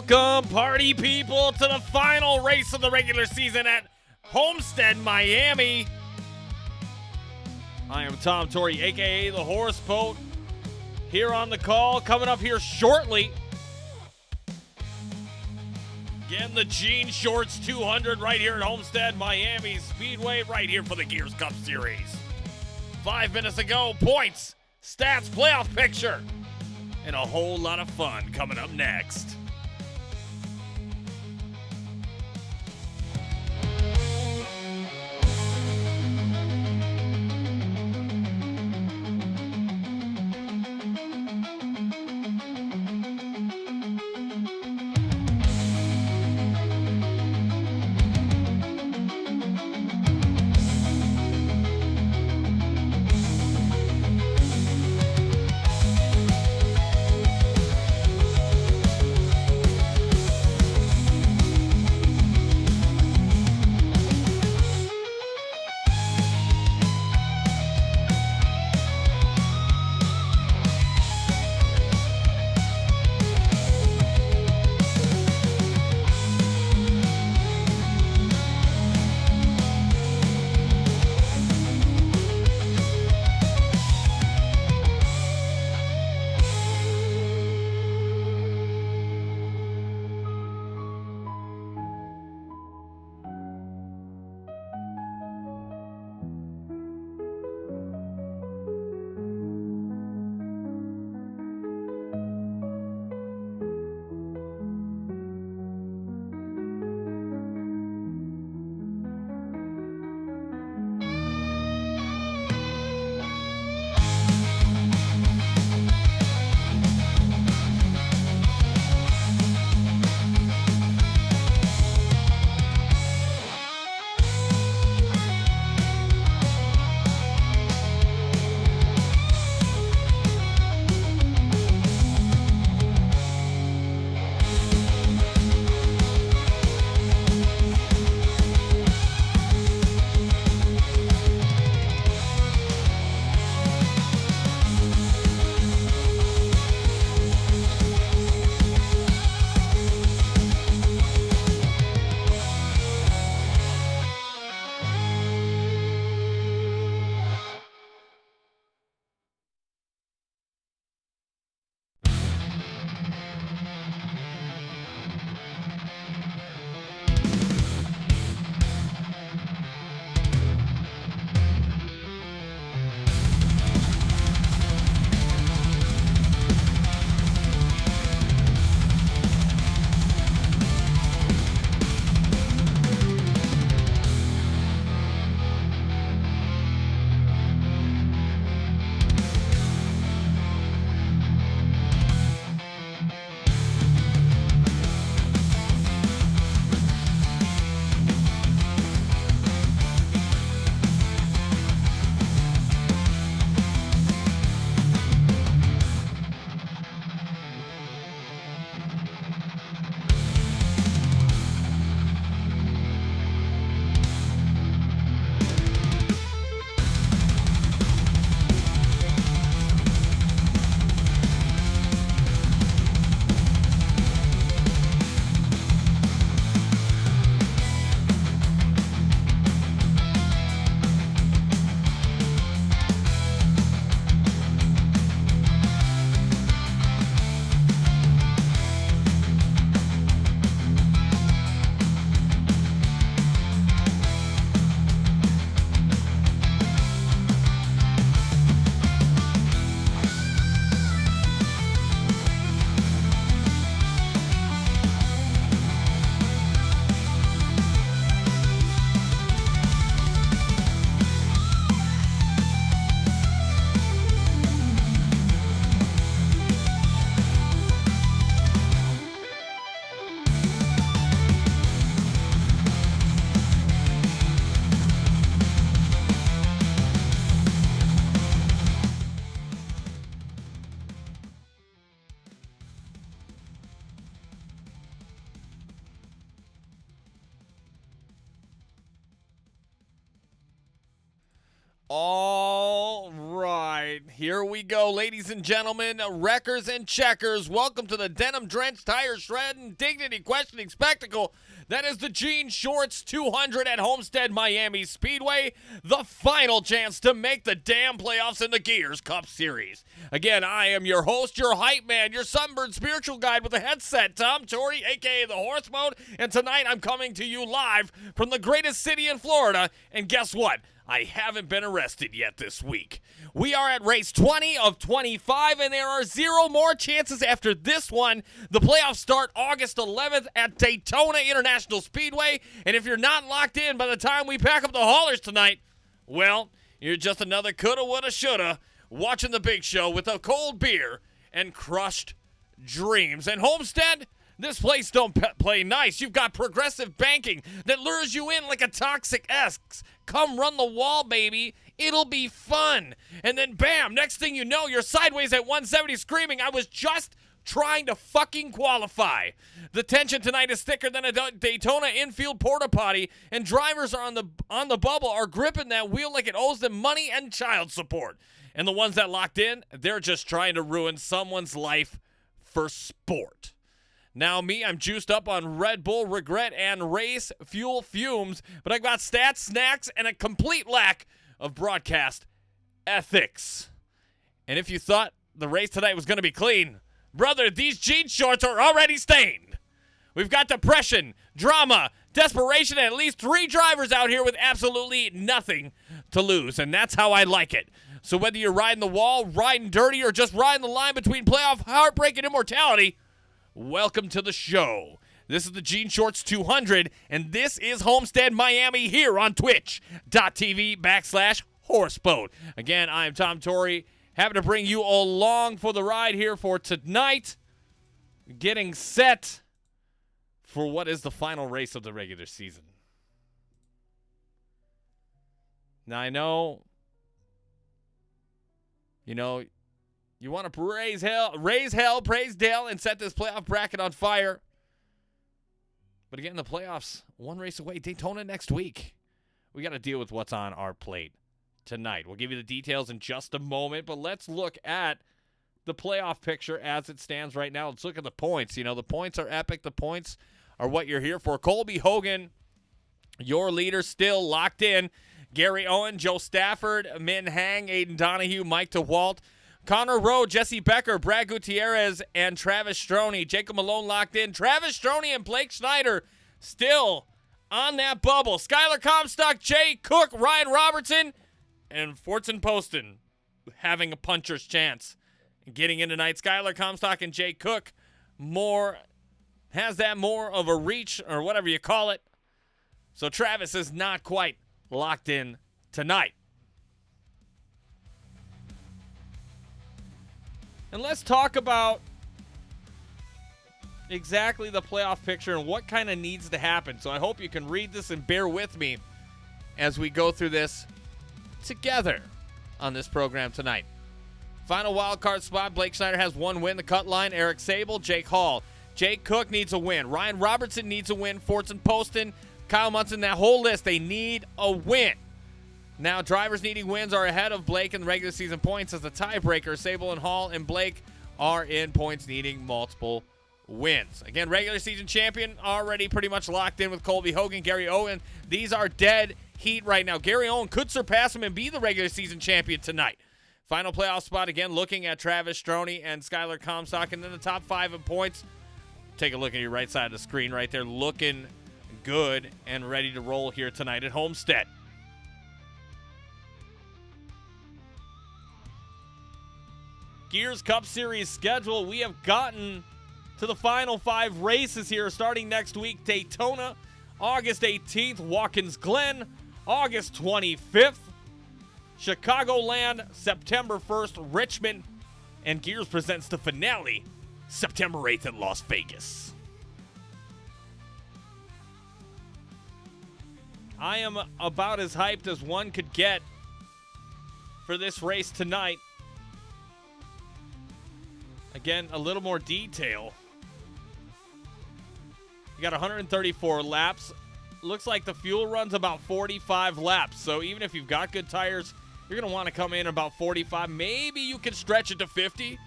Welcome, party people, to the final race of the regular season at Homestead-Miami. I am Tom Torrey, a.k.a. the Horse Boat, here on the call. Coming up here shortly, getting the Jean Shorts 200 right here at Homestead-Miami Speedway, right here for the Gears Cup Series. 5 minutes ago, points, stats, playoff picture, and a whole lot of fun coming up next. All right, Here we go, ladies and gentlemen, wreckers and checkers. Welcome to the denim-drenched, tire-shredding, dignity-questioning spectacle that is the Jean Shorts 200 at Homestead-Miami Speedway, the final chance to make the damn playoffs in the Gears Cup Series. Again, I am your host, your hype man, your sunburned spiritual guide with a headset, Tom Torrey, a.k.a. the Horse Mode, and tonight I'm coming to you live from the greatest city in Florida, and guess what? I haven't been arrested yet this week. We are at race 20 of 25, and there are 0 more chances after this one. The playoffs start August 11th at Daytona International Speedway, and if you're not locked in by the time we pack up the haulers tonight, well, you're just another coulda, woulda, shoulda watching the big show with a cold beer and crushed dreams. And Homestead, this place don't play nice. You've got progressive banking that lures you in like a toxic ex. Come run the wall, baby. It'll be fun. And then bam, next thing you know, you're sideways at 170 screaming, I was just trying to fucking qualify. The tension tonight is thicker than a Daytona infield porta potty, and drivers are on the bubble are gripping that wheel like it owes them money and child support. And the ones that locked in, they're just trying to ruin someone's life for sport. Now me, I'm juiced up on Red Bull, regret, and race fuel fumes, but I got stats, snacks, and a complete lack of broadcast ethics. And if you thought the race tonight was going to be clean, brother, these jean shorts are already stained. We've got depression, drama, desperation, and at least 3 drivers out here with absolutely nothing to lose, and that's how I like it. So whether you're riding the wall, riding dirty, or just riding the line between playoff heartbreak and immortality, welcome to the show. This is the Jean Shorts 200, and this is Homestead-Miami here on twitch.tv/horseboat. Again, I am Tom Torrey, happy to bring you along for the ride here for tonight, getting set for what is the final race of the regular season. Now, I know, you want to raise hell, praise Dale, and set this playoff bracket on fire. But again, the playoffs, 1 race away, Daytona next week. We got to deal with what's on our plate tonight. We'll give you the details in just a moment, but let's look at the playoff picture as it stands right now. Let's look at the points. The points are epic. The points are what you're here for. Colby Hogan, your leader, still locked in. Gary Owen, Joe Stafford, Min Hang, Aiden Donahue, Mike DeWalt, Connor Rowe, Jesse Becker, Brad Gutierrez, and Travis Stroney. Jacob Malone locked in. Travis Stroney and Blake Schneider still on that bubble. Skylar Comstock, Jay Cook, Ryan Robertson, and Fortson Poston having a puncher's chance. Getting in tonight, Skylar Comstock and Jay Cook has that more of a reach, or whatever you call it. So Travis is not quite locked in tonight. And let's talk about exactly the playoff picture and what kind of needs to happen. So I hope you can read this and bear with me as we go through this together on this program tonight. Final wildcard spot, Blake Schneider has 1 win. The cut line, Eric Sable, Jake Hall. Jake Cook needs a win. Ryan Robertson needs a win. Fortson Poston, Kyle Munson, that whole list, they need a win. Now, drivers needing wins are ahead of Blake in the regular season points as the tiebreaker. Sable and Hall and Blake are in points needing multiple wins. Again, regular season champion already pretty much locked in with Colby Hogan, Gary Owen. These are dead heat right now. Gary Owen could surpass him and be the regular season champion tonight. Final playoff spot, again, looking at Travis Stroney and Skylar Comstock. And then the top 5 in points. Take a look at your right side of the screen right there. Looking good and ready to roll here tonight at Homestead. Gears Cup Series schedule. We have gotten to the final 5 races here starting next week. Daytona, August 18th. Watkins Glen, August 25th. Chicagoland, September 1st. Richmond. And Gears presents the finale, September 8th in Las Vegas. I am about as hyped as one could get for this race tonight. Again, a little more detail. You got 134 laps. Looks like the fuel runs about 45 laps. So even if you've got good tires, You're going to want to come in about 45. Maybe you can stretch it to 50,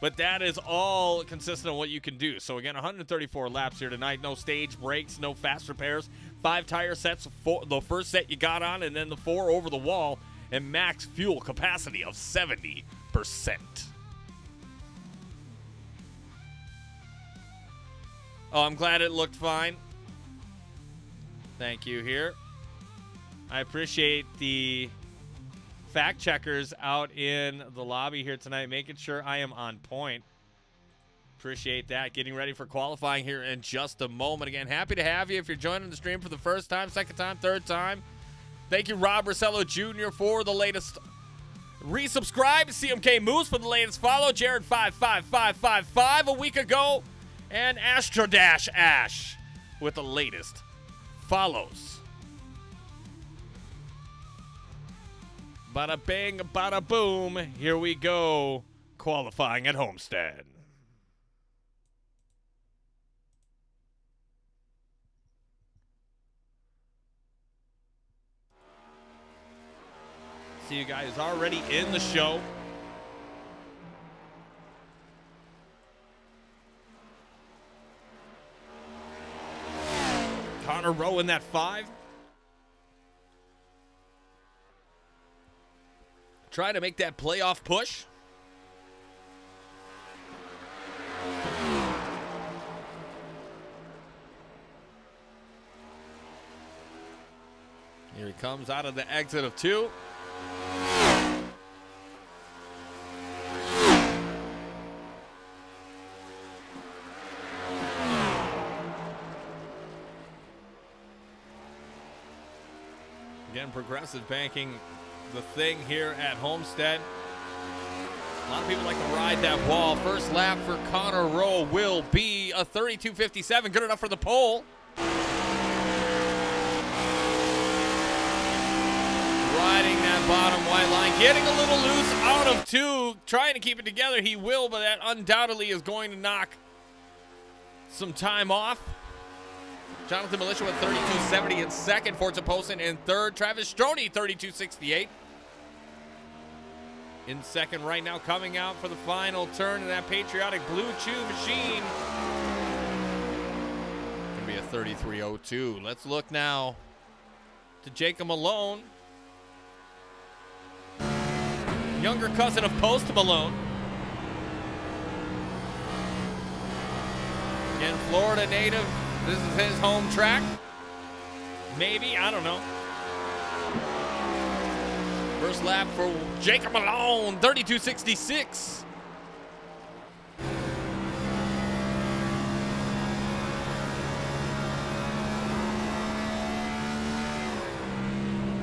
but that is all consistent on what you can do. So, again, 134 laps here tonight. No stage breaks, no fast repairs. 5 tire sets, the first set you got on, and then the 4 over the wall, and max fuel capacity of 70%. Oh, I'm glad it looked fine. Thank you here. I appreciate the fact checkers out in the lobby here tonight, making sure I am on point. Appreciate that. Getting ready for qualifying here in just a moment. Again, happy to have you if you're joining the stream for the first time, second time, third time. Thank you, Rob Rosello Jr. for the latest resubscribe. CMK Moose for the latest follow. Jared55555 a week ago. And Astrodash Ash with the latest follows. Bada bing, bada boom. Here we go. Qualifying at Homestead. See you guys already in the show. Connor Rowe in that 5. Trying to make that playoff push. Here he comes out of the exit of 2. Again, Progressive banking the thing here at Homestead. A lot of people like to ride that wall. First lap for Connor Rowe will be a 32.57. Good enough for the pole. Riding that bottom white line. Getting a little loose out of 2. Trying to keep it together. He will, but that undoubtedly is going to knock some time off. Jonathan Militia with 32.70 in second. Forza Poston in third. Travis Stroney, 32.68. In second right now, coming out for the final turn in that patriotic Blue Chew machine. Gonna be a 33.02. Let's look now to Jacob Malone. Younger cousin of Post Malone. Again, Florida native. This is his home track. Maybe, I don't know. First lap for Jacob Malone, 32.66.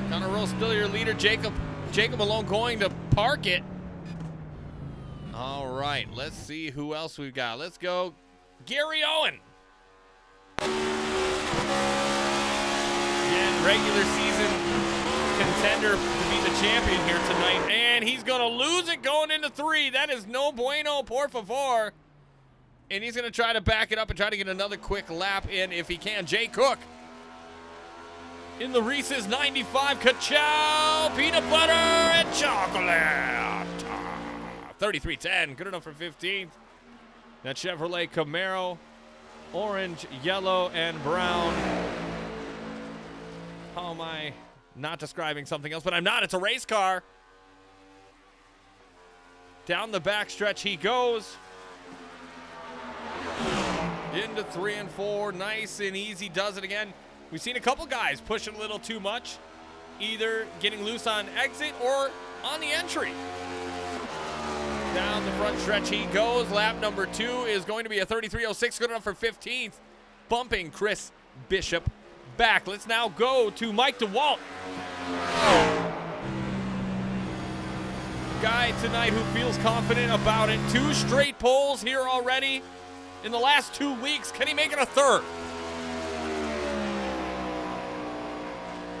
Connor Rowe still your leader. Jacob Malone going to park it. All right, let's see who else we've got. Let's go Gary Owen. Again, regular season contender to be the champion here tonight. And he's going to lose it going into 3. That is no bueno, por favor. And he's going to try to back it up and try to get another quick lap in if he can. Jay Cook in the Reese's 95 Ka-Chow peanut butter and chocolate. 33.10, good enough for 15th. That Chevrolet Camaro, orange, yellow, and brown. How am I not describing something else? But I'm not. It's a race car. Down the back stretch he goes. Into 3 and 4. Nice and easy. Does it again. We've seen a couple guys pushing a little too much. Either getting loose on exit or on the entry. Down the front stretch he goes. Lap number 2 is going to be a 33.06. Good enough for 15th. Bumping Chris Bishop back. Let's now go to Mike DeWalt. Guy tonight who feels confident about it. 2 straight poles here already in the last 2 weeks. Can he make it a third?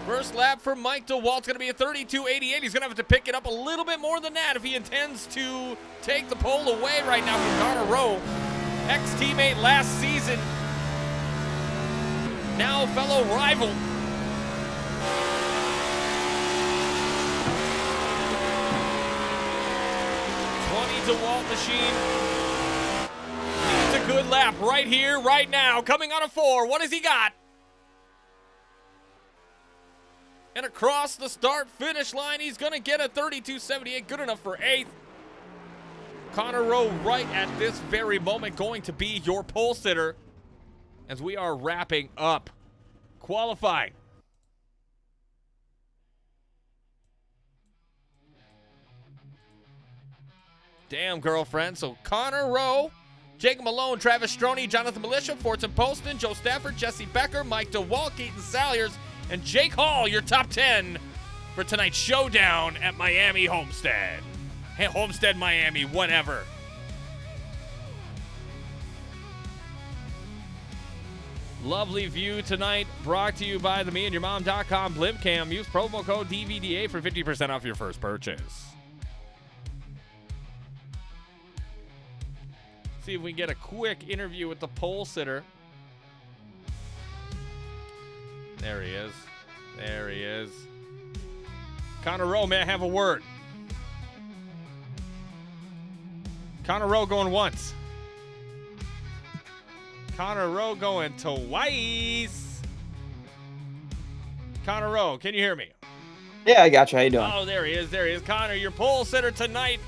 First lap for Mike DeWalt's going to be a 32.88. He's going to have to pick it up a little bit more than that if he intends to take the pole away right now from Connor Rowe. Ex-teammate last season. Now fellow rival. DeWalt machine needs a good lap right here, right now. Coming on a 4. What has he got? And across the start-finish line, he's going to get a 32.78. Good enough for 8th. Connor Rowe right at this very moment going to be your pole sitter as we are wrapping up qualifying. Damn, girlfriend. So Connor Rowe, Jacob Malone, Travis Stroney, Jonathan Militia, Fortune Poston, Joe Stafford, Jesse Becker, Mike DeWalt, Keaton Salyers, and Jake Hall, your top 10 for tonight's showdown at Miami Homestead. Hey, Homestead-Miami, whatever. Lovely view tonight, brought to you by the meandyourmom.com Blimp Cam. Use promo code DVDA for 50% off your first purchase. See if we can get a quick interview with the pole sitter. There he is. There he is. Connor Rowe, may I have a word? Connor Rowe going once. Connor Rowe going twice. Connor Rowe, can you hear me? Yeah, I got you. How you doing? Oh, there he is. There he is. Connor, your pole sitter tonight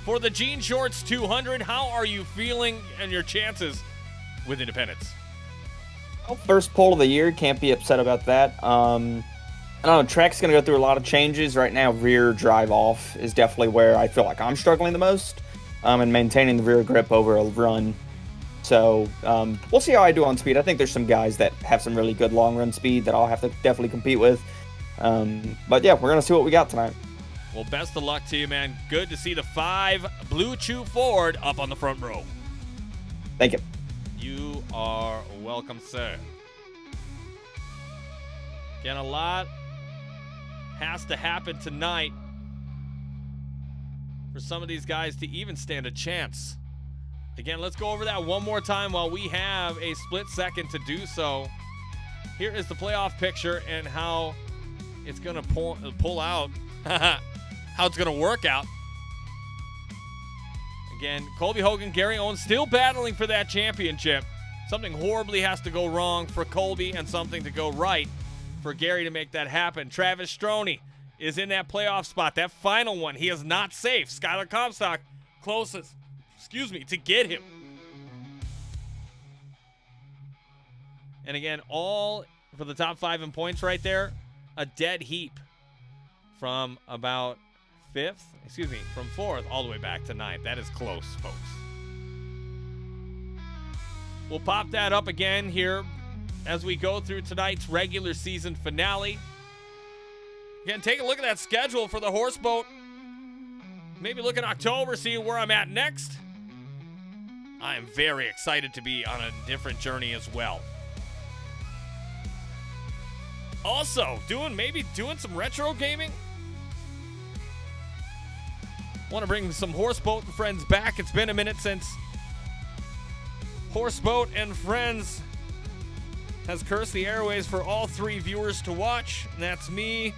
for the Jean Shorts 200. How are you feeling and your chances with Independence? Well, first pole of the year. Can't be upset about that. I don't know. Track's going to go through a lot of changes. Right now, rear drive off is definitely where I feel like I'm struggling the most. And maintaining the rear grip over a run. So we'll see how I do on speed. I think there's some guys that have some really good long run speed that I'll have to definitely compete with. But yeah, we're going to see what we got tonight. Well, best of luck to you, man. Good to see the 5 Blue Chew Ford up on the front row. Thank you. You are welcome, sir. Again, a lot has to happen tonight for some of these guys to even stand a chance. Again, let's go over that one more time while we have a split second to do so. Here is the playoff picture and how it's going to pull out, how it's going to work out. Again, Colby Hogan, Gary Owens still battling for that championship. Something horribly has to go wrong for Colby and something to go right for Gary to make that happen. Travis Stroney is in that playoff spot, that final one. He is not safe. Skylar Comstock closest, to get him. And again, all for the top 5 in points right there, a dead heap from about 5th, from 4th all the way back to 9th. That is close, folks. We'll pop that up again here as we go through tonight's regular season finale. Again, take a look at that schedule for the horse boat. Maybe look in October, see where I'm at next. I am very excited to be on a different journey as well. Also, doing some retro gaming. Want to bring some Horse Boat and Friends back. It's been a minute since Horse Boat and Friends has cursed the airways for all 3 viewers to watch. And that's me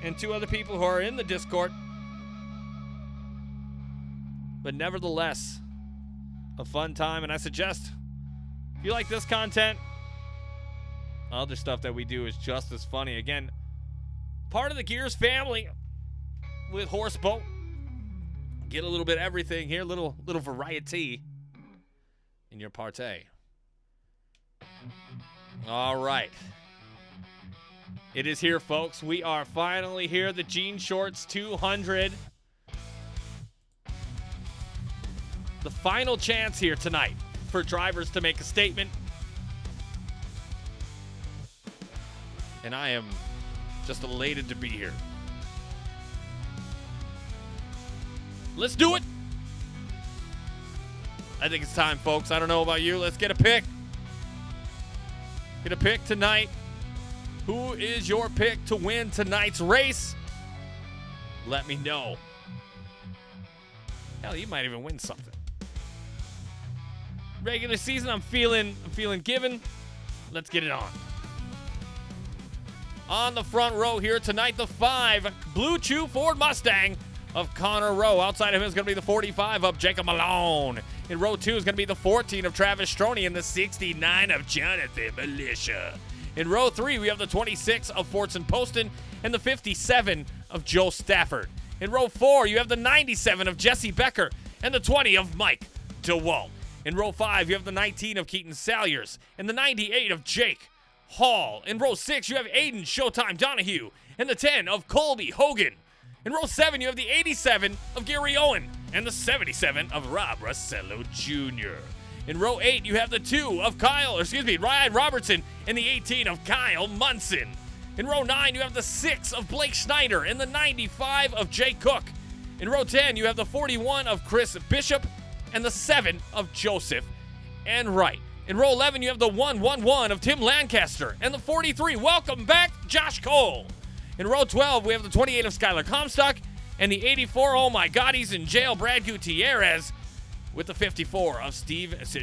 and 2 other people who are in the Discord. But nevertheless, a fun time. And I suggest, if you like this content, other stuff that we do is just as funny. Again, part of the Gears family with Horse Boat. Get a little bit of everything here, little variety in your partay. All right. It is here, folks. We are finally here. The Jean Shorts 200. The final chance here tonight for drivers to make a statement. And I am just elated to be here. Let's do it. I think it's time, folks. I don't know about you. Let's get a pick. Get a pick tonight. Who is your pick to win tonight's race? Let me know. Hell, you might even win something. Regular season, I'm feeling given. Let's get it on. On the front row here tonight, the 5 Blue Chew Ford Mustang of Connor Rowe. Outside of him is going to be the 45 of Jacob Malone. In row 2 is going to be the 14 of Travis Stroney and the 69 of Jonathan Militia. In row 3, we have the 26 of Fortson Poston and the 57 of Joe Stafford. In row 4, you have the 97 of Jesse Becker and the 20 of Mike DeWalt. In row 5, you have the 19 of Keaton Salyers and the 98 of Jake Hall. In row 6, you have Aiden Showtime Donahue and the 10 of Colby Hogan. In row 7, you have the 87 of Gary Owen and the 77 of Rob Russello Jr. In row 8, you have the 2 of Ryan Robertson and the 18 of Kyle Munson. In row 9, you have the 6 of Blake Schneider and the 95 of Jay Cook. In row 10, you have the 41 of Chris Bishop and the 7 of Joseph and Wright. In row 11, you have the 111 of Tim Lancaster and the 43, welcome back, Josh Cole. In row 12, we have the 28 of Skylar Comstock and the 84, oh my God, he's in jail, Brad Gutierrez, with the 54 of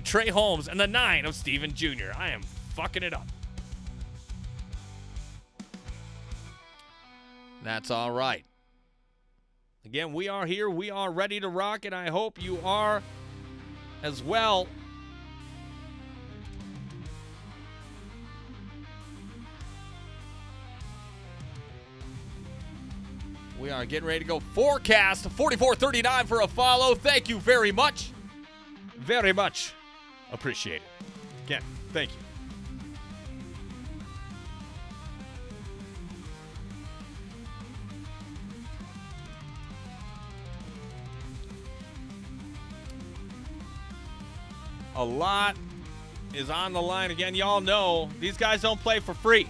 Trey Holmes and the 9 of Steven Jr. I am fucking it up. That's all right. Again, we are here. We are ready to rock, and I hope you are as well. We are getting ready to go. Forecast 4439 for a follow. Thank you very much. Very much appreciate it. Again, thank you. A lot is on the line. Again, y'all know these guys don't play for free.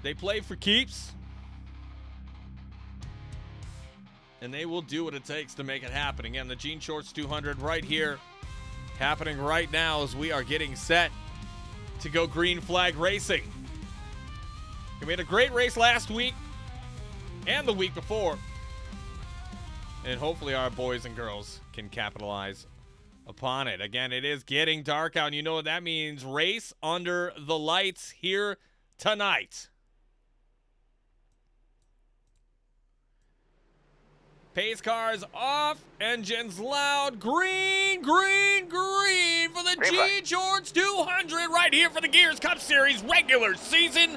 They play for keeps. And they will do what it takes to make it happen. Again, the Jean Shorts 200 right here, happening right now as we are getting set to go green flag racing. We had a great race last week and the week before. And hopefully our boys and girls can capitalize upon it. Again, it is getting dark out, and you know what that means. Race under the lights here tonight. Pace cars off, engines loud, green, green, green for the Jean Shorts 200 right here for the Gears Cup Series regular season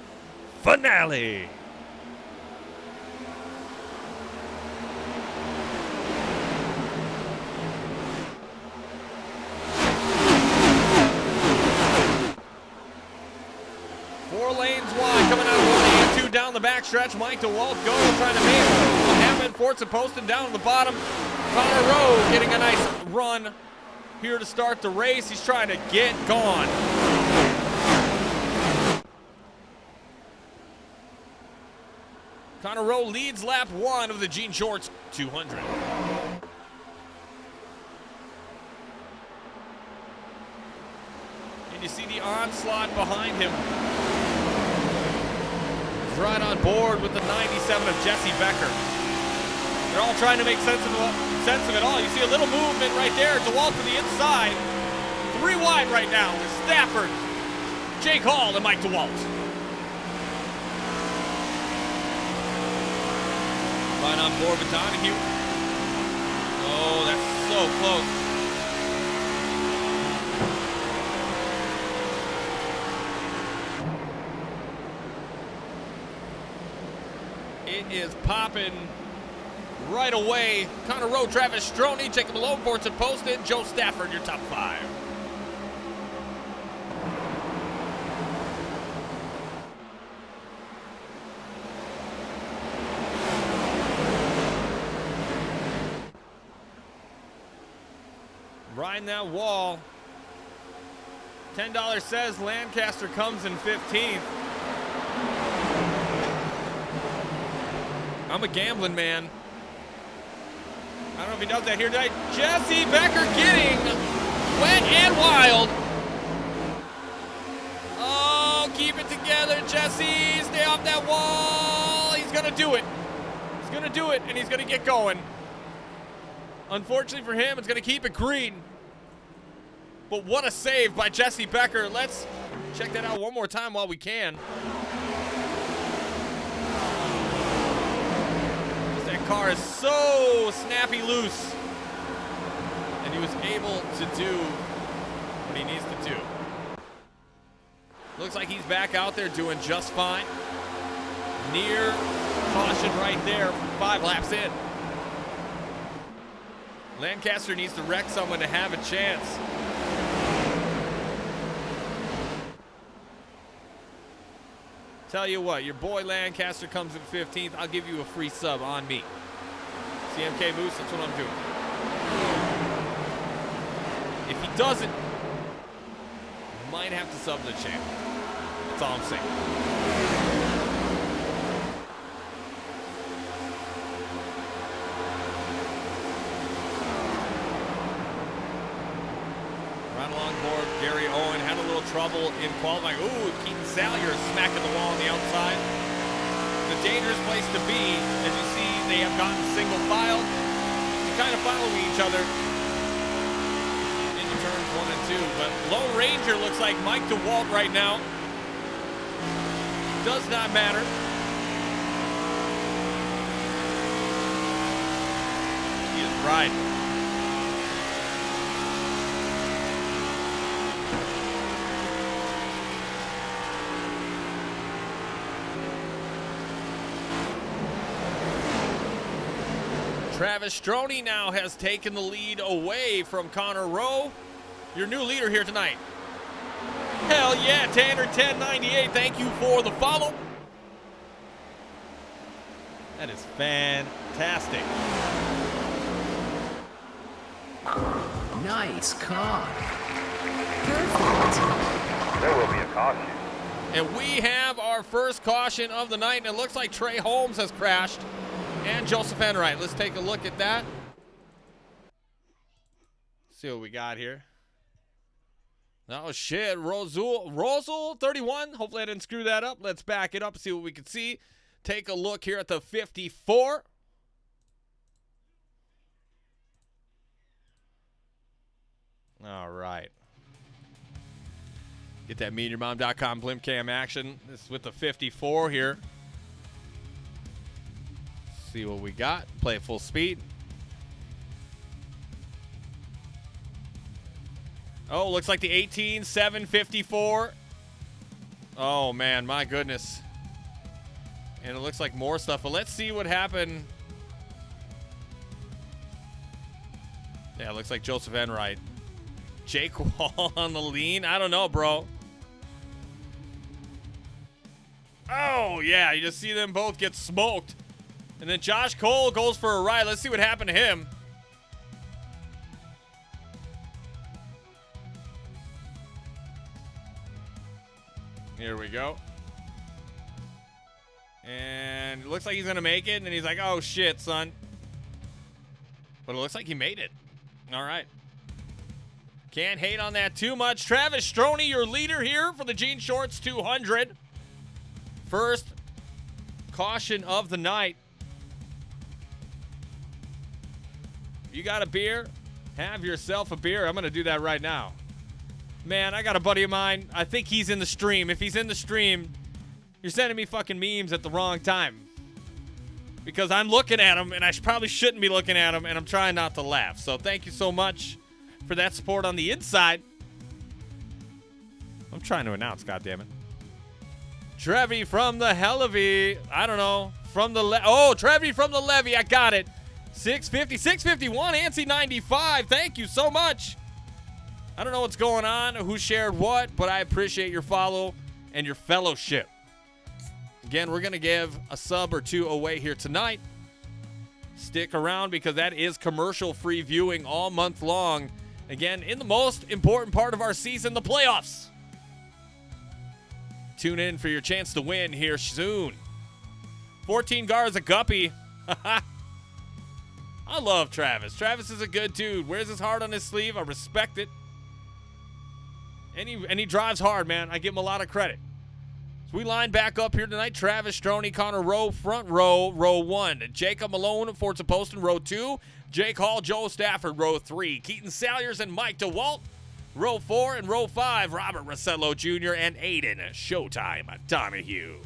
finale. Four lanes wide, coming out of 182 down the backstretch. Mike DeWalt trying to make it happen. Fortson Poston down to the bottom. Connor Rowe getting a nice run here to start the race. He's trying to get gone. Connor Rowe leads lap 1 of the Jean Shorts 200. And you see the onslaught behind him. Right on board with the 97 of Jesse Becker. They're all trying to make sense of it all. You see a little movement right there. DeWalt to the inside. 3 wide right now with Stafford, Jake Hall, and Mike DeWalt. Right on board with Donahue. Oh, that's so close. It is popping right away. Connor Rowe, Travis Stroney, Jacob Malone, Fortson Poston, Joe Stafford, your top 5. Riding that wall. $10 says Lancaster comes in 15th. I'm a gambling man. I don't know if he does that here tonight. Jesse Becker getting wet and wild. Oh, keep it together, Jesse. Stay off that wall. He's going to do it. He's going to do it, and he's going to get going. Unfortunately for him, it's going to keep it green. But what a save by Jesse Becker. Let's check that out one more time while we can. car is so snappy loose. And he was able to do what he needs to do. Looks like he's back out there doing just fine. Near caution right there, 5 laps in. Lancaster needs to wreck someone to have a chance. Tell you what, your boy Lancaster comes in 15th. I'll give you a free sub on me. CMK Moose, that's what I'm doing. If he doesn't, might have to sub the champ. That's all I'm saying. Right along board, Gary Owen had a little trouble in qualifying. Ooh, Keaton Salyer smacking the wall on the outside. The dangerous place to be. As you see, they have gotten single file. They're kind of following each other into turns 1 and 2. But Lone Ranger looks like Mike DeWalt right now. Does not matter. He is riding. Travis Stroney now has taken the lead away from Connor Rowe. Your new leader here tonight. Hell yeah, Tanner 1098, thank you for the follow. That is fantastic. Nice car. Perfect. There will be a caution. And we have our first caution of the night, and it looks like Trey Holmes has crashed. And Joseph Enright. Let's take a look at that. See what we got here. Oh, shit. Rosal 31. Hopefully I didn't screw that up. Let's back it up, see what we can see. Take a look here at the 54. All right. Get that MeetYourMom.com blimp cam action. This is with the 54 here. See what we got. Play at full speed. Oh, looks like the 18-754. Oh, man, my goodness. And it looks like more stuff. But let's see what happened. Yeah, it looks like Joseph Enright. Jake Wall on the lean. I don't know, bro. Oh, yeah, you just see them both get smoked. And then Josh Cole goes for a ride. Let's see what happened to him. Here we go. And it looks like he's going to make it. And he's like, oh, shit, son. But it looks like he made it. All right. Can't hate on that too much. Travis Stroney, your leader here for the Jean Shorts 200. First caution of the night. You got a beer? Have yourself a beer. I'm going to do that right now. Man, I got a buddy of mine. I think he's in the stream. If he's in the stream, you're sending me fucking memes at the wrong time. Because I'm looking at him, and I probably shouldn't be looking at him, and I'm trying not to laugh. So thank you so much for that support on the inside. I'm trying to announce, goddammit. Trevi from the Hellevy. I don't know. From the Trevi from the Levy. I got it. 650, 651, Ansi 95. Thank you so much. I don't know what's going on, who shared what, but I appreciate your follow and your fellowship. Again, we're going to give a sub or two away here tonight. Stick around because that is commercial-free viewing all month long. Again, in the most important part of our season, the playoffs. Tune in for your chance to win here soon. 14 Garza Guppy. I love Travis. Travis is a good dude. Wears his heart on his sleeve. I respect it. And he drives hard, man. I give him a lot of credit. So we line back up here tonight. Travis Stroney, Connor Rowe, front row, row 1. Jacob Malone, Forza Poston, row 2. Jake Hall, Joe Stafford, row 3. Keaton Salyers and Mike DeWalt, row 4. And row 5, Robert Rossello Jr. and Aiden Showtime Donahue.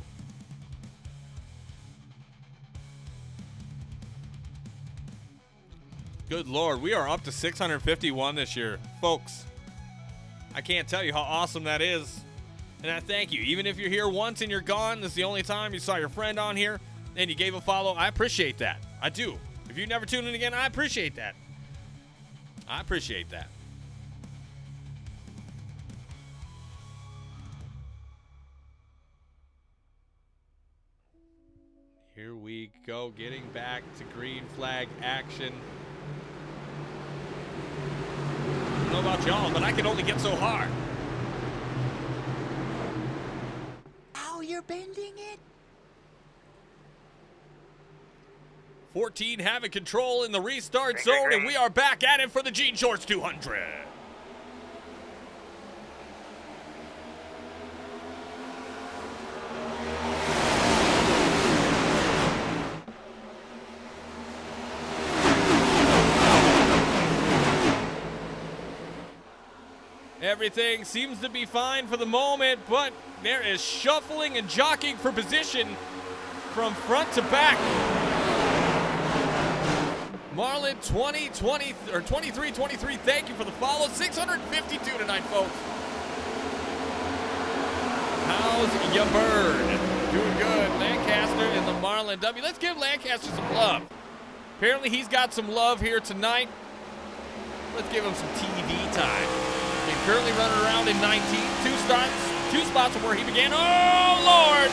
Good Lord, we are up to 651 this year. Folks, I can't tell you how awesome that is. And I thank you. Even if you're here once and you're gone, this is the only time you saw your friend on here and you gave a follow, I appreciate that. I do. If you never tune in again, I appreciate that. I appreciate that. Here we go, getting back to green flag action. I don't know about y'all, but I can only get so hard. Ow, you're bending it? 14 having control in the restart zone, and we are back at it for the Jean Shorts 200. Everything seems to be fine for the moment, but there is shuffling and jockeying for position from front to back. Marlon 23-23, thank you for the follow. 652 tonight, folks. How's your bird? Doing good. Lancaster and the Marlon W. Let's give Lancaster some love. Apparently he's got some love here tonight. Let's give him some TV time. He's currently running around in 19th. Two spots from where he began. Oh, Lord!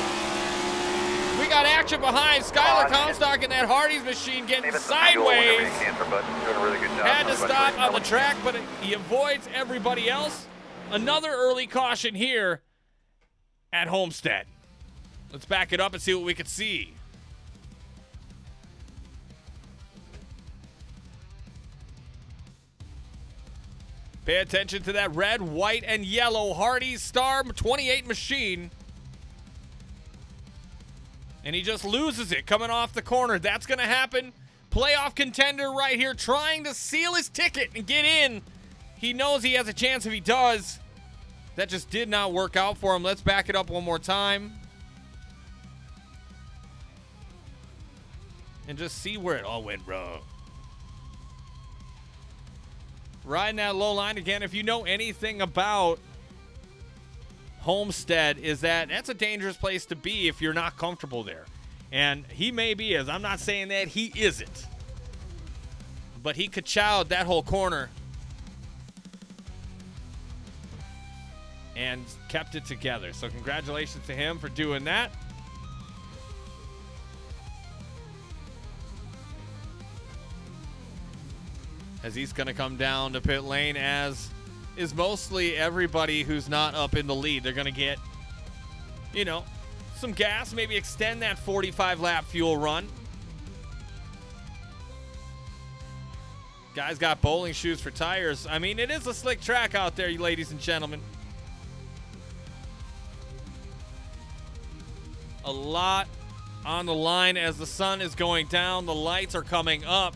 We got action behind Skylar Comstock in that Hardy's machine getting sideways. Had to stop on the track, but he avoids everybody else. Another early caution here at Homestead. Let's back it up and see what we can see. Pay attention to that red, white, and yellow Hardy's Star 28 machine. And he just loses it coming off the corner. That's going to happen. Playoff contender right here trying to seal his ticket and get in. He knows he has a chance if he does. That just did not work out for him. Let's back it up one more time. And just see where it all went wrong. Riding that low line again. If you know anything about Homestead, is that's a dangerous place to be if you're not comfortable there. And he maybe is. I'm not saying that he isn't. But he ka-chowed that whole corner and kept it together. So congratulations to him for doing that. As he's going to come down to pit lane, as is mostly everybody who's not up in the lead. They're going to get, you know, some gas, maybe extend that 45-lap fuel run. Guys got bowling shoes for tires. I mean, it is a slick track out there, you ladies and gentlemen. A lot on the line as the sun is going down. The lights are coming up.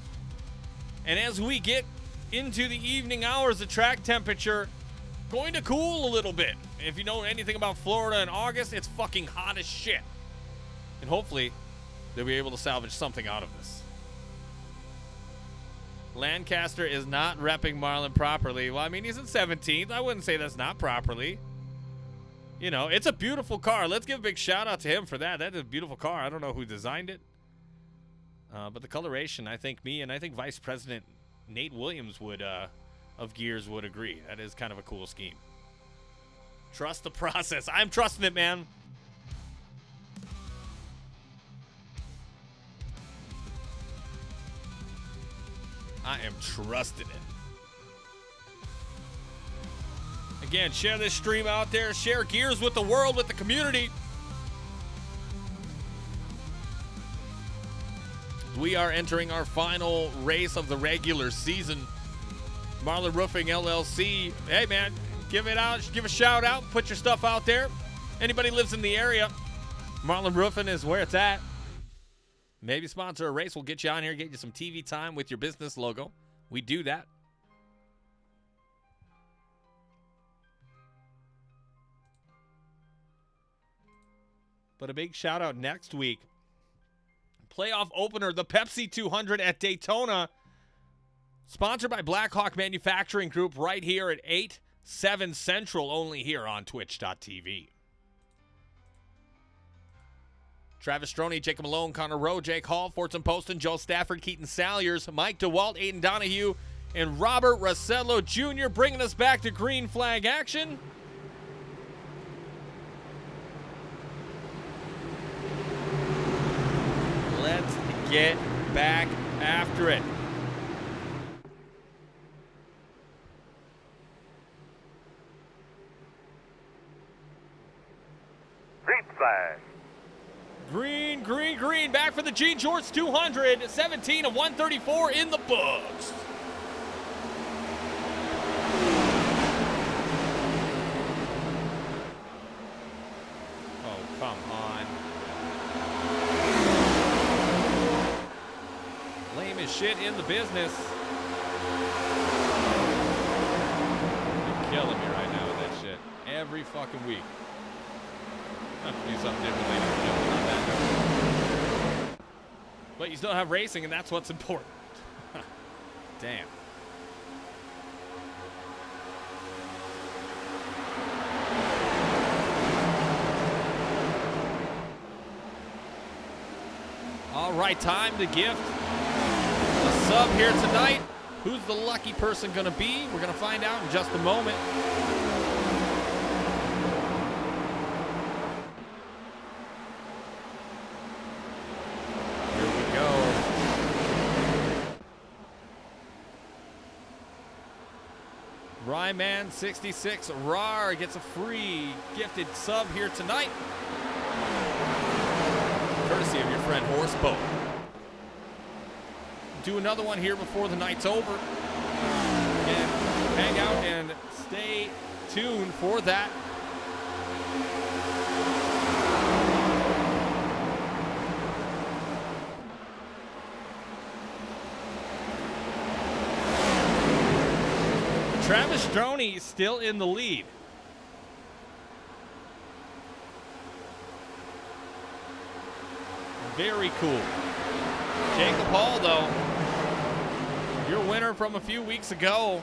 And as we get into the evening hours, the track temperature going to cool a little bit. If you know anything about Florida in August, it's fucking hot as shit. And hopefully, they'll be able to salvage something out of this. Lancaster is not repping Marlon properly. Well, I mean, he's in 17th. I wouldn't say that's not properly. You know, it's a beautiful car. Let's give a big shout out to him for that. That is a beautiful car. I don't know who designed it. But the coloration, I think I think Vice President Nate Williams of Gears would agree. That is kind of a cool scheme. Trust the process. I'm trusting it, man. I am trusting it. Again, share this stream out there. Share Gears with the world, with the community. We are entering our final race of the regular season. Marlon Roofing LLC. Hey, man, give it out. Give a shout out. Put your stuff out there. Anybody lives in the area, Marlon Roofing is where it's at. Maybe sponsor a race. We'll get you on here, get you some TV time with your business logo. We do that. But a big shout out next week. Playoff opener, the Pepsi 200 at Daytona. Sponsored by Blackhawk Manufacturing Group right here at 8, 7 Central, only here on Twitch.tv. Travis Stroney, Jacob Malone, Connor Rowe, Jake Hall, Fortune Poston, Joel Stafford, Keaton Salyers, Mike DeWalt, Aiden Donahue, and Robert Rossello Jr. bringing us back to green flag action. Let's get back after it. Green flag. Green, green, green. Back for the Gene Shorts 200. 17 of 134 in the books. Oh, come on. Lame as shit in the business. You're killing me right now with that shit. Every fucking week. I have to do something different, ladies and gentlemen, on that note. But you still have racing, and that's what's important. Damn. All right, time to gift a sub here tonight. Who's the lucky person going to be? We're going to find out in just a moment. Ryman 66 RAR gets a free gifted sub here tonight, courtesy of your friend Horseboat. Do another one here before the night's over, and hang out and stay tuned for that. Travis Stroney still in the lead. Very cool. Jacob Hall, though, your winner from a few weeks ago.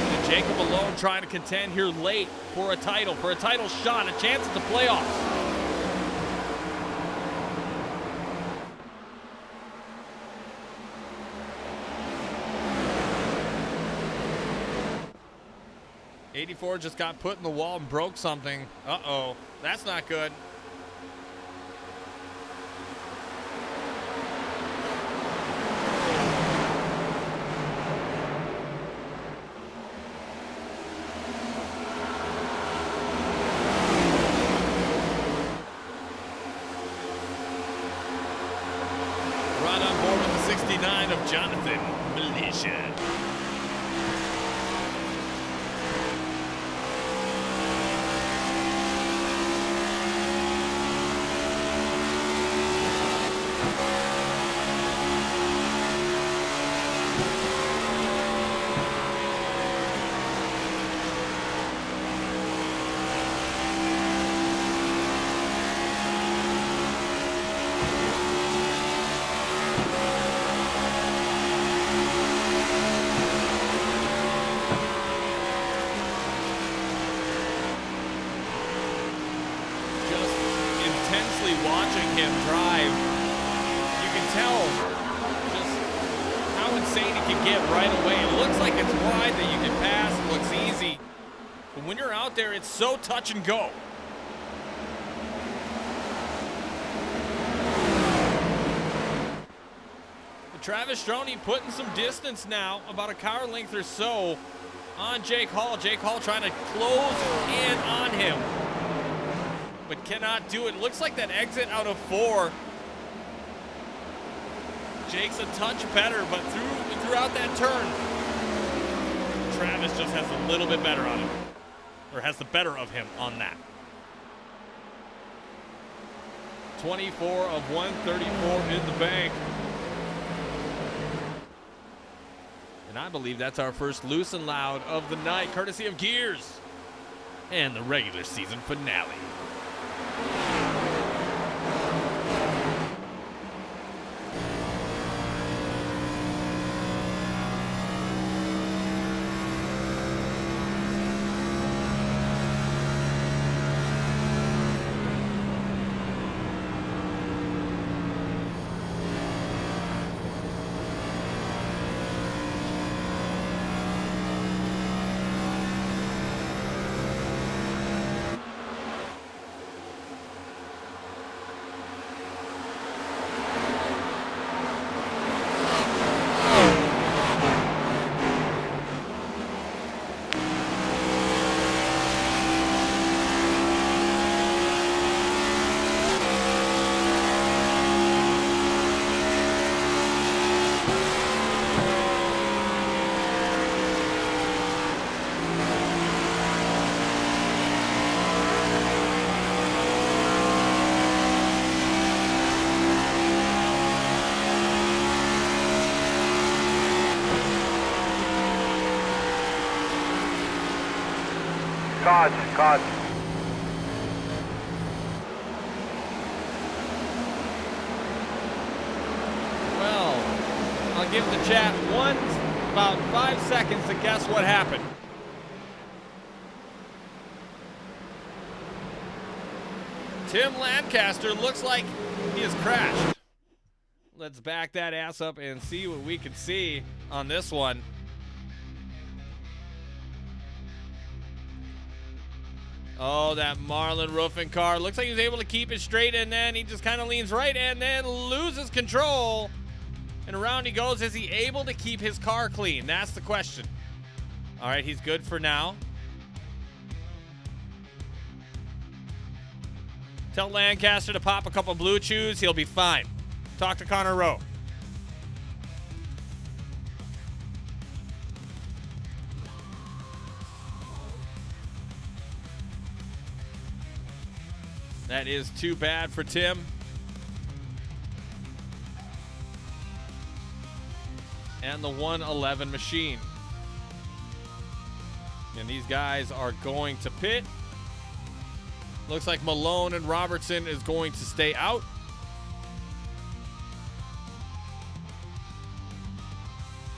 And Jacob alone trying to contend here late for a title shot, a chance at the playoffs. '84 just got put in the wall and broke something. Uh-oh, that's not good. Right on board with the 69 of Jonathan Militia. Watching him drive, you can tell just how insane he can get right away. It looks like it's wide that you can pass, it looks easy. But when you're out there, it's so touch and go. But Travis Stroney putting some distance now, about a car length or so, on Jake Hall. Jake Hall trying to close in on him, but cannot do it. Looks like that exit out of 4. Jake's a touch better, but throughout that turn, Travis just has a little bit better on him, or has the better of him on that. 24 of 134 in the bank. And I believe that's our first Loose and Loud of the night, courtesy of Gears and the regular season finale. Caution, caution. Well, I'll give the chat about 5 seconds to guess what happened. Tim Lancaster looks like he has crashed. Let's back that ass up and see what we can see on this one. Oh, that Marlin roofing car. Looks like he was able to keep it straight, and then he just kind of leans right and then loses control. And around he goes. Is he able to keep his car clean? That's the question. All right, he's good for now. Tell Lancaster to pop a couple Blue Chews. He'll be fine. Talk to Connor Rowe. That is too bad for Tim. And the 111 machine. And these guys are going to pit. Looks like Malone and Robertson is going to stay out.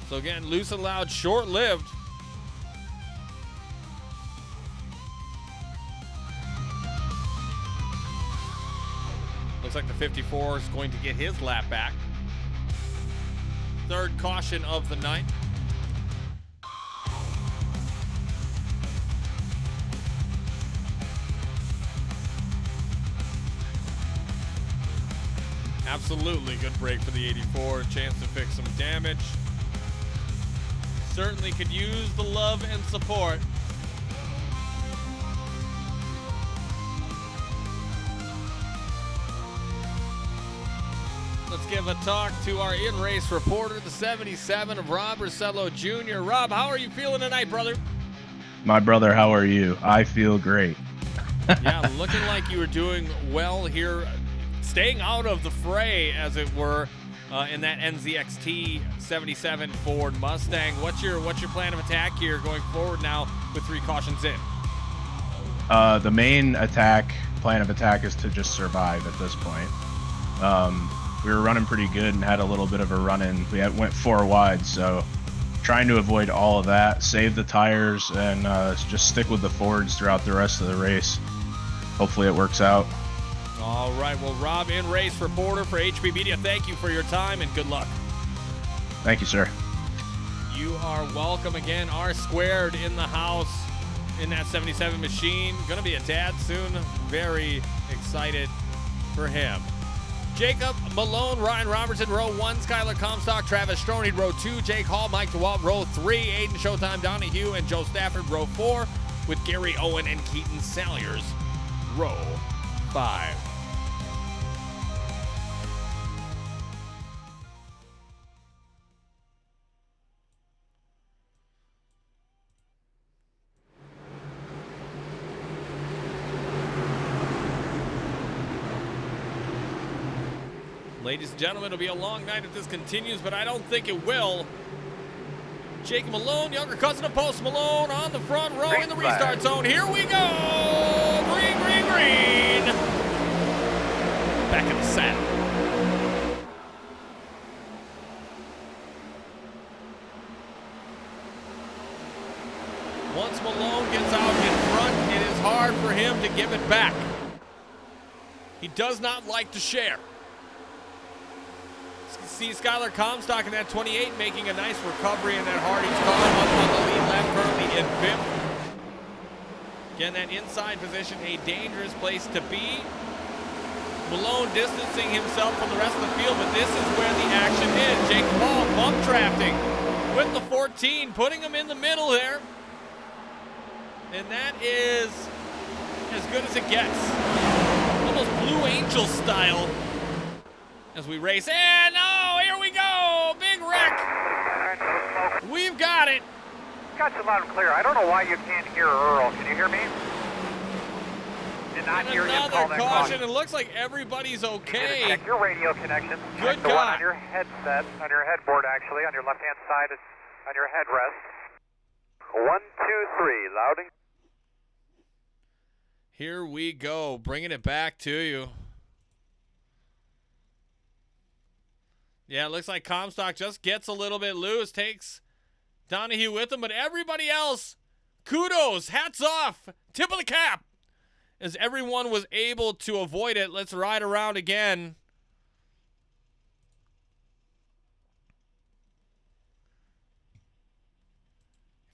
So again, loose and loud, short-lived. Looks like the 54 is going to get his lap back. Third caution of the night. Absolutely good break for the 84. Chance to fix some damage. Certainly could use the love and support. Let's give a talk to our in-race reporter, the 77 of Rob Rosello Jr. Rob, how are you feeling tonight, brother? My brother, how are you? I feel great. Yeah, looking like you were doing well here, staying out of the fray, as it were, in that NZXT 77 Ford Mustang. What's your plan of attack here going forward now with 3 cautions in? The main plan of attack is to just survive at this point. We were running pretty good and had a little bit of a run-in. Went 4 wide, so trying to avoid all of that, save the tires, and just stick with the Fords throughout the rest of the race. Hopefully it works out. All right, well, Rob, in-race reporter for HB Media, thank you for your time and good luck. Thank you, sir. You are welcome again. R squared in the house in that 77 machine. Gonna be a dad soon. Very excited for him. Jacob Malone, Ryan Robertson, row 1, Skylar Comstock, Travis Stroney, row 2, Jake Hall, Mike DeWalt, row 3, Aiden Showtime Donahue, and Joe Stafford, row 4, with Gary Owen and Keaton Salyers, row 5. Ladies and gentlemen, it'll be a long night if this continues, but I don't think it will. Jake Malone, younger cousin of Post Malone, on the front row in the restart zone. Here we go! Green, green, green! Back in the saddle. Once Malone gets out in front, it is hard for him to give it back. He does not like to share. See Skylar Comstock in that 28 making a nice recovery in that Hardy's car up on the lead lap, currently in 5th. Again, that inside position, a dangerous place to be. Malone distancing himself from the rest of the field, but this is where the action is. Jake Paul bump drafting with the 14, putting him in the middle there. And that is as good as it gets. Almost Blue Angel style. As we race, and oh, here we go, big wreck. We've got it. Got you loud and clear. I don't know why you can't hear Earl. Can you hear me? Did not And hear you call another that caution. It looks like everybody's okay. Check your radio connections. Good Check the one God. on your headset, on your headboard actually, on your left-hand side, on your headrest. 1, 2, 3, loud and Here we go, bringing it back to you. Yeah, it looks like Comstock just gets a little bit loose, takes Donahue with him, but everybody else, kudos, hats off, tip of the cap, as everyone was able to avoid it. Let's ride around again.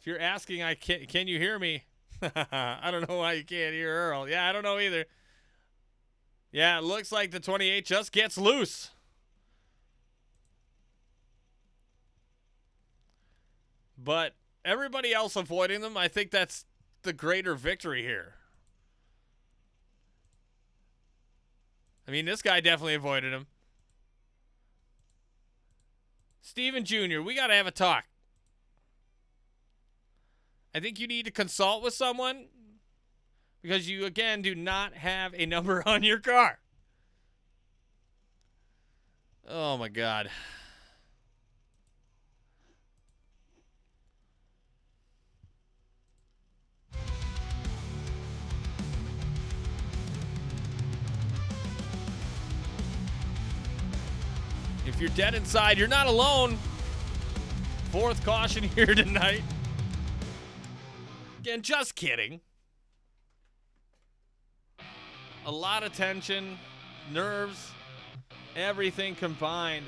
If you're asking, can you hear me? I don't know why you can't hear Earl. Yeah, I don't know either. Yeah, it looks like the 28 just gets loose. But everybody else avoiding them, I think that's the greater victory here. I mean, this guy definitely avoided him. Steven Jr., we got to have a talk. I think you need to consult with someone because you, again, do not have a number on your car. Oh, my God. If you're dead inside, you're not alone. Fourth caution here tonight. Again, just kidding. A lot of tension, nerves, everything combined.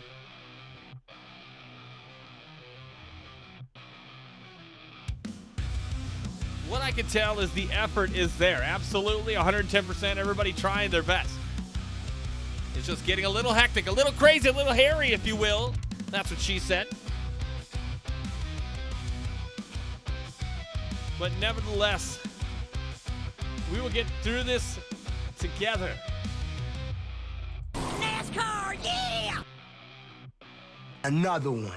What I can tell is the effort is there. Absolutely, 110%. Everybody trying their best. It's just getting a little hectic, a little crazy, a little hairy, if you will. That's what she said. But nevertheless, we will get through this together. NASCAR, yeah! Another one.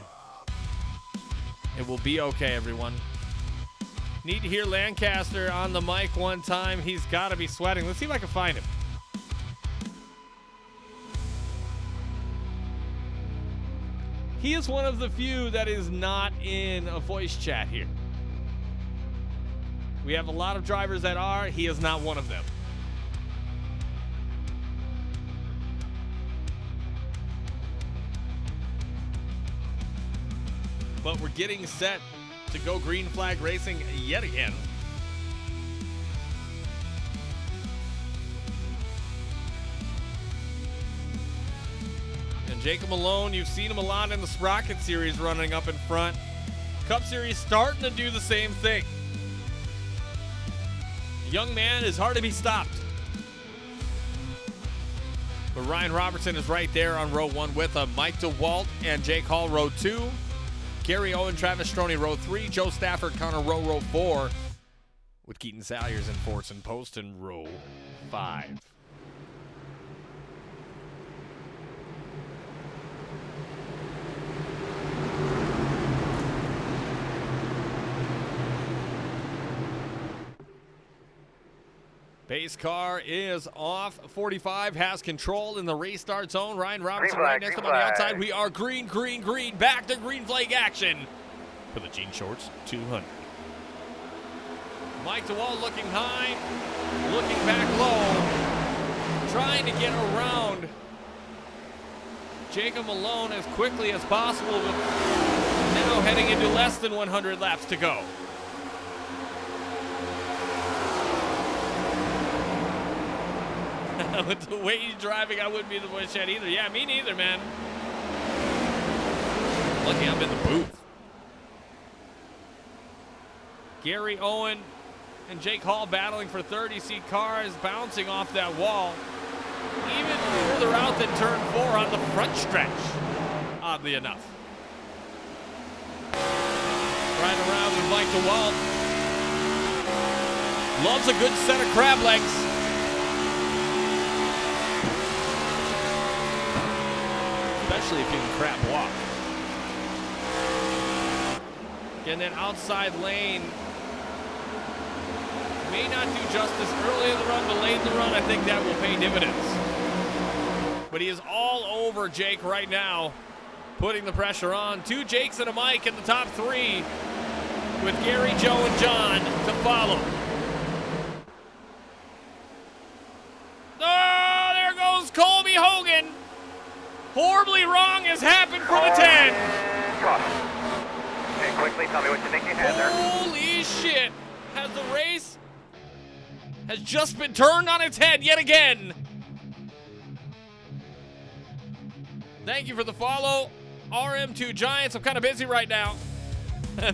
It will be okay, everyone. Need to hear Lancaster on the mic one time. He's got to be sweating. Let's see if I can find him. He is one of the few that is not in a voice chat here. We have a lot of drivers that are. He is not one of them. But we're getting set to go green flag racing yet again. And Jacob Malone, you've seen him a lot in the Sprocket Series running up in front. Cup Series starting to do the same thing. Young man is hard to be stopped. But Ryan Robertson is right there on row 1 with him. Mike DeWalt and Jake Hall, row 2. Gary Owen, Travis Stroney, row 3. Joe Stafford, Connor row 4. With Keaton Salyers and Fortson Poston, row 5. Base car is off. 45 has control in the restart zone. Ryan Robertson Green flag, right next to him green on the flag. outside. We are green, green, green. Back to green flag action for the Jean Shorts 200. Mike DeWalt looking high, looking back low, trying to get around Jacob Malone as quickly as possible, with now heading into less than 100 laps to go. With the way he's driving, I wouldn't be in the voice chat either. Yeah, me neither, man. Lucky I'm in the booth. Gary Owen and Jake Hall battling for third. You see cars bouncing off that wall. Even further out than turn 4 on the front stretch, oddly enough. Right around with Mike DeWalt. Loves a good set of crab legs. Especially if you can crab walk. Again, that outside lane may not do justice early in the run, but late in the run, I think that will pay dividends. But he is all over Jake right now, putting the pressure on. 2 Jakes and a Mike in the top 3, with Gary, Joe, and John to follow. Horribly wrong has happened for the 10. Caution. Okay, quickly tell me what you think you had there. Holy shit. The race has just been turned on its head yet again. Thank you for the follow, RM2 Giants. I'm kind of busy right now.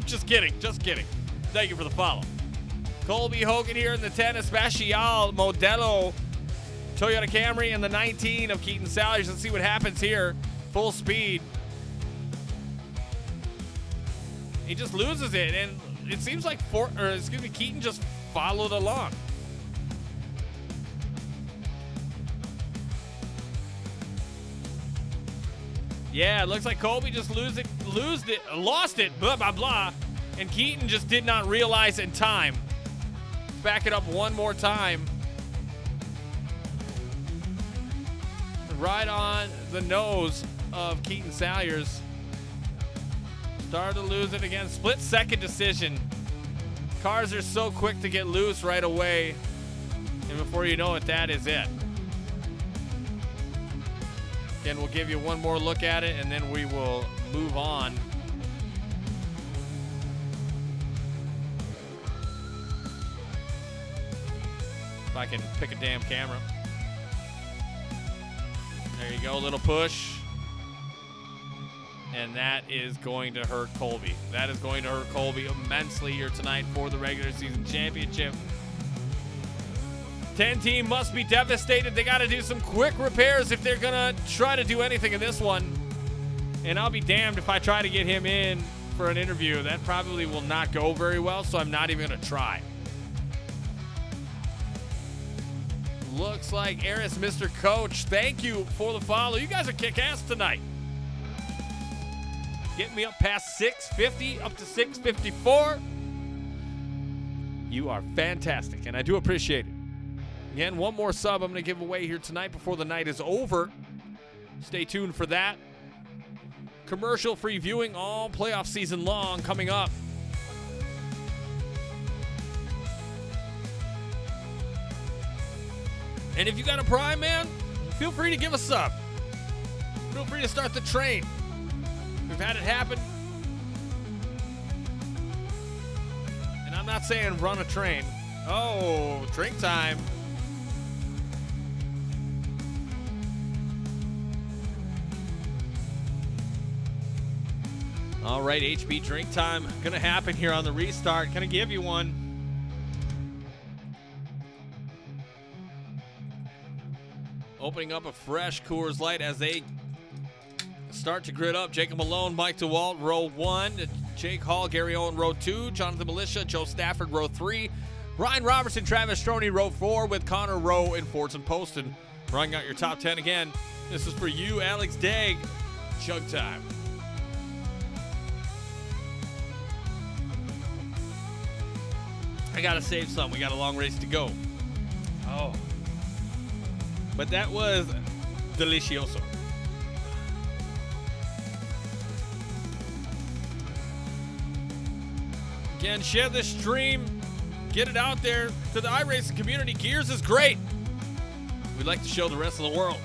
Just kidding. Thank you for the follow. Colby Hogan here in the 10 Espacial Modelo Toyota Camry and the 19 of Keaton Salyers. Let's see what happens here. Full speed. He just loses it, and it seems like Keaton just followed along. Yeah, it looks like Colby just lost it, blah, blah, blah. And Keaton just did not realize in time. Let's back it up one more time. Right on the nose of Keaton Salyers. Started to lose it again. Split second decision. Cars are so quick to get loose right away. And before you know it, that is it. Again, we'll give you one more look at it, and then we will move on. If I can pick a damn camera. There you go, little push. And that is going to hurt Colby. That is going to hurt Colby immensely here tonight for the regular season championship. 10 team must be devastated. They got to do some quick repairs if they're going to try to do anything in this one. And I'll be damned if I try to get him in for an interview. That probably will not go very well, so I'm not even going to try. Looks like Eris, Mr. Coach, thank you for the follow. You guys are kick-ass tonight. Getting me up past 650, up to 654. You are fantastic, and I do appreciate it. Again, one more sub I'm going to give away here tonight before the night is over. Stay tuned for that. Commercial-free viewing all playoff season long coming up. And if you got a Prime, man, feel free to give a sub. Feel free to start the train. We've had it happen. And I'm not saying run a train. Oh, drink time. All right, HB drink time. Gonna happen here on the restart. Gonna give you one. Opening up a fresh Coors Light as they start to grid up. Jacob Malone, Mike DeWalt, row 1. Jake Hall, Gary Owen, row 2. Jonathan Militia, Joe Stafford, row 3. Ryan Robertson, Travis Stroney, row 4, with Connor Rowe and Fordson Poston. Running out your top 10 again. This is for you, Alex Dagg. Chug time. I gotta save some. We got a long race to go. Oh. But that was delicioso. Again, share this stream. Get it out there to the iRacing community. Gears is great. We'd like to show the rest of the world.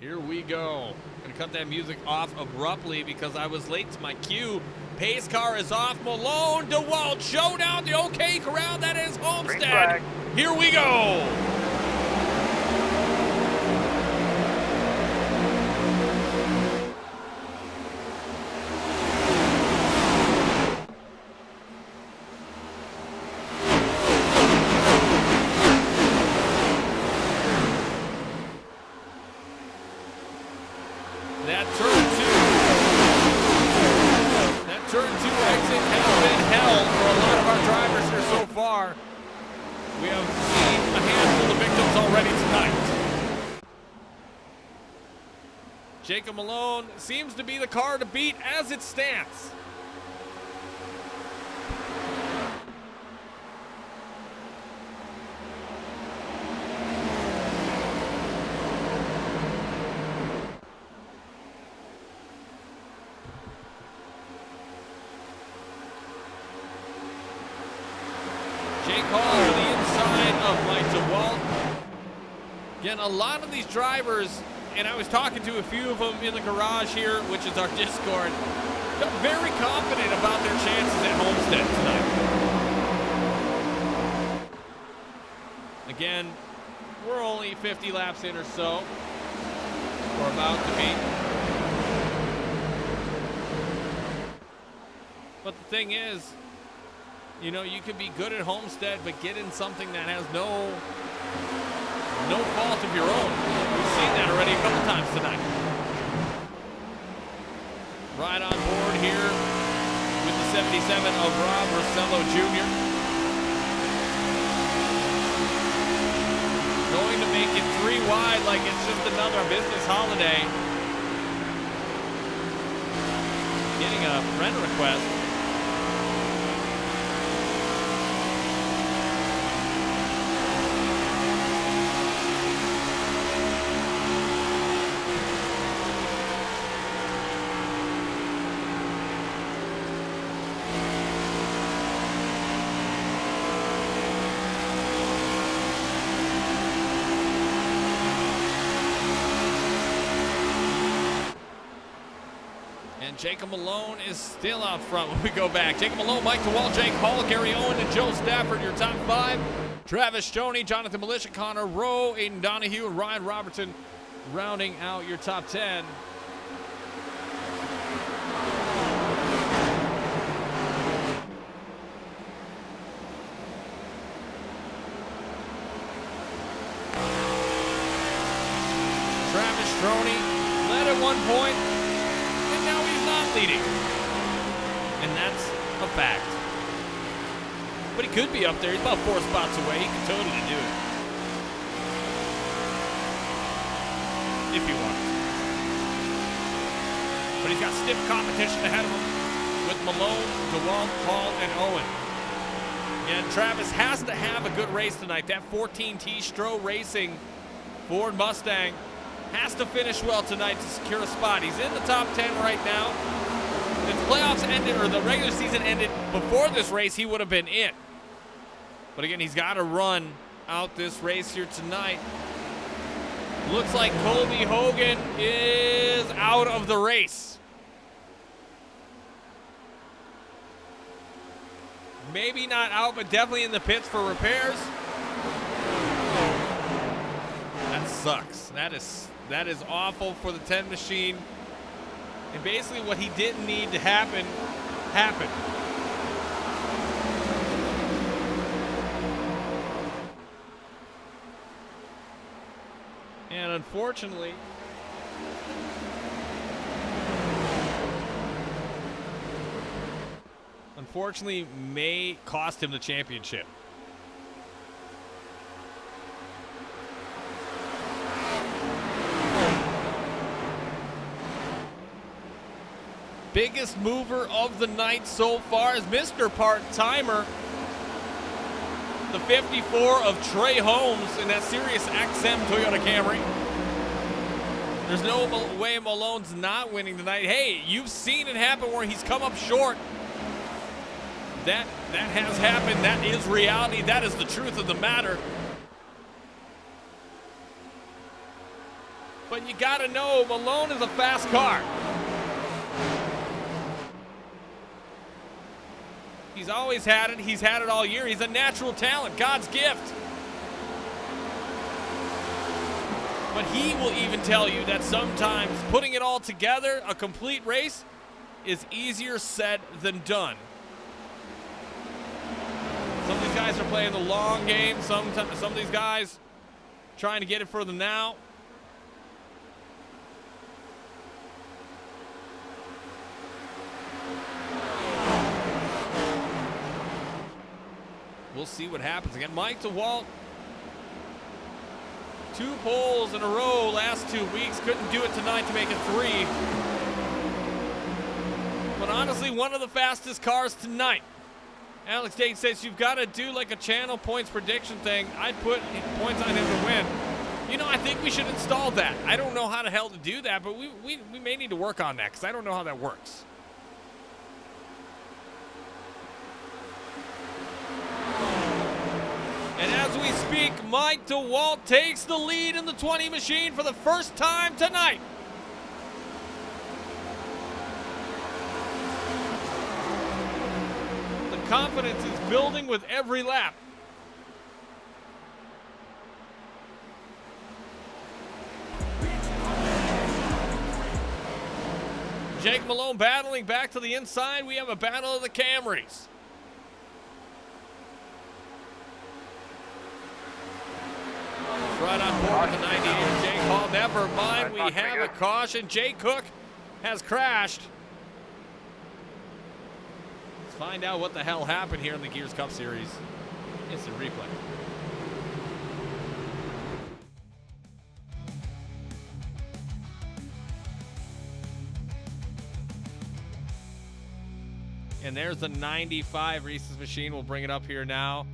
Here we go. Gonna cut that music off abruptly because I was late to my cue. Pace car is off. Malone, DeWalt, showdown, the OK Corral. That is Homestead. Here we go. Jacob Malone seems to be the car to beat as it stands. Jake Hall to the inside of Mike DeWalt. Again, a lot of these drivers and I was talking to a few of them in the garage here, which is our Discord. Felt very confident about their chances at Homestead tonight. Again, we're only 50 laps in or so. We're about to be. But the thing is, you know, you could be good at Homestead, but get in something that has no fault of your own. We've seen that already a couple times tonight. Right on board here with the 77 of Rob Rossello Jr. Going to make it 3 wide like it's just another business holiday. Getting a friend request. Jacob Malone is still out front when we go back. Jacob Malone, Mike DeWalt, Jake Hall, Gary Owen, and Joe Stafford, your top 5. Travis Stoney, Jonathan Militia, Connor Rowe, Aiden Donahue, and Ryan Robertson rounding out your top 10. Travis Stoney led at one point. Now he's not leading. And that's a fact. But he could be up there. He's about 4 spots away. He could totally do it. If he wants. But he's got stiff competition ahead of him with Malone, DeWalt, Hall, and Owen. And Travis has to have a good race tonight. That 14T Stroh Racing Ford Mustang has to finish well tonight to secure a spot. He's in the top 10 right now. If the playoffs ended, or the regular season ended before this race, he would have been in. But again, he's got to run out this race here tonight. Looks like Colby Hogan is out of the race. Maybe not out, but definitely in the pits for repairs. That sucks. That is awful for the 10 machine. And basically what he didn't need to happen, happened. And unfortunately may cost him the championship. Biggest mover of the night so far is Mr. Part-Timer. The 54 of Trey Holmes in that Sirius XM Toyota Camry. There's no way Malone's not winning tonight. Hey, you've seen it happen where he's come up short. That has happened. That is reality. That is the truth of the matter. But you gotta know, Malone is a fast car. He's always had it. He's had it all year. He's a natural talent, God's gift. But he will even tell you that sometimes putting it all together, a complete race, is easier said than done. Some of these guys are playing the long game. Some of these guys trying to get it for the now. We'll see what happens. Again, Mike DeWalt, 2 poles in a row last 2 weeks. Couldn't do it tonight to make it 3. But honestly, one of the fastest cars tonight. Alex Date says you've got to do like a channel points prediction thing. I'd put points on him to win. You know, I think we should install that. I don't know how the hell to do that, but we may need to work on that because I don't know how that works. And as we we speak, Mike DeWalt takes the lead in the 20 machine for the first time tonight. The confidence is building with every lap. Jake Malone battling back to the inside. We have a battle of the Camrys. Right on board with the 98 of Jake Hall. Never mind, we have a caution. Jay Cook has crashed. Let's find out what the hell happened here in the Gears Cup Series. Instant replay. And there's the 95 Reese's machine. We'll bring it up here now.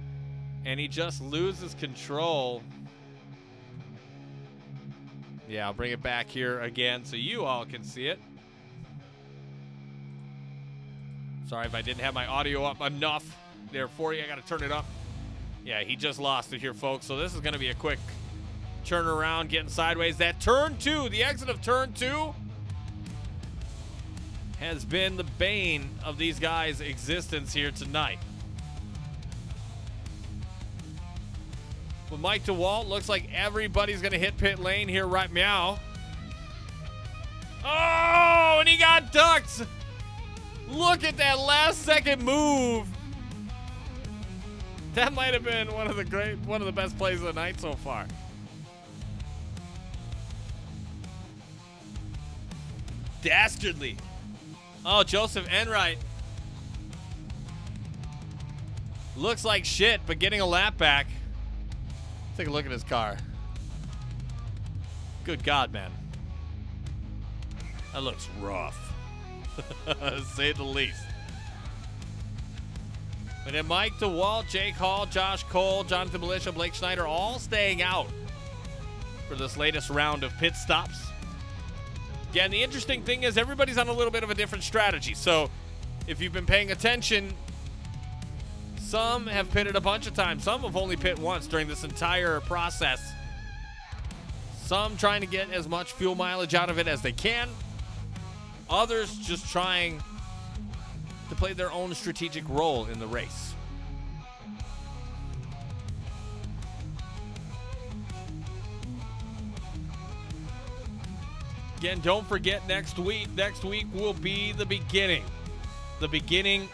And he just loses control. Yeah, I'll bring it back here again so you all can see it. Sorry if I didn't have my audio up enough there for you. I got to turn it up. Yeah, he just lost it here, folks. So this is going to be a quick turnaround, getting sideways. That turn 2, the exit of turn 2, has been the bane of these guys' existence here tonight. But Mike DeWalt, looks like everybody's going to hit pit lane here right meow. Oh, and he got ducked. Look at that last second move. That might have been one of the best plays of the night so far. Dastardly. Oh, Joseph Enright. Looks like shit, but getting a lap back. Take a look at his car. Good God, man. That looks rough. Say the least. But then Mike DeWalt, Jake Hall, Josh Cole, Jonathan Militia, Blake Schneider all staying out for this latest round of pit stops. Yeah, and the interesting thing is everybody's on a little bit of a different strategy. So if you've been paying attention, some have pitted a bunch of times. Some have only pit once during this entire process. Some trying to get as much fuel mileage out of it as they can. Others just trying to play their own strategic role in the race. Again, don't forget next week. Next week will be the beginning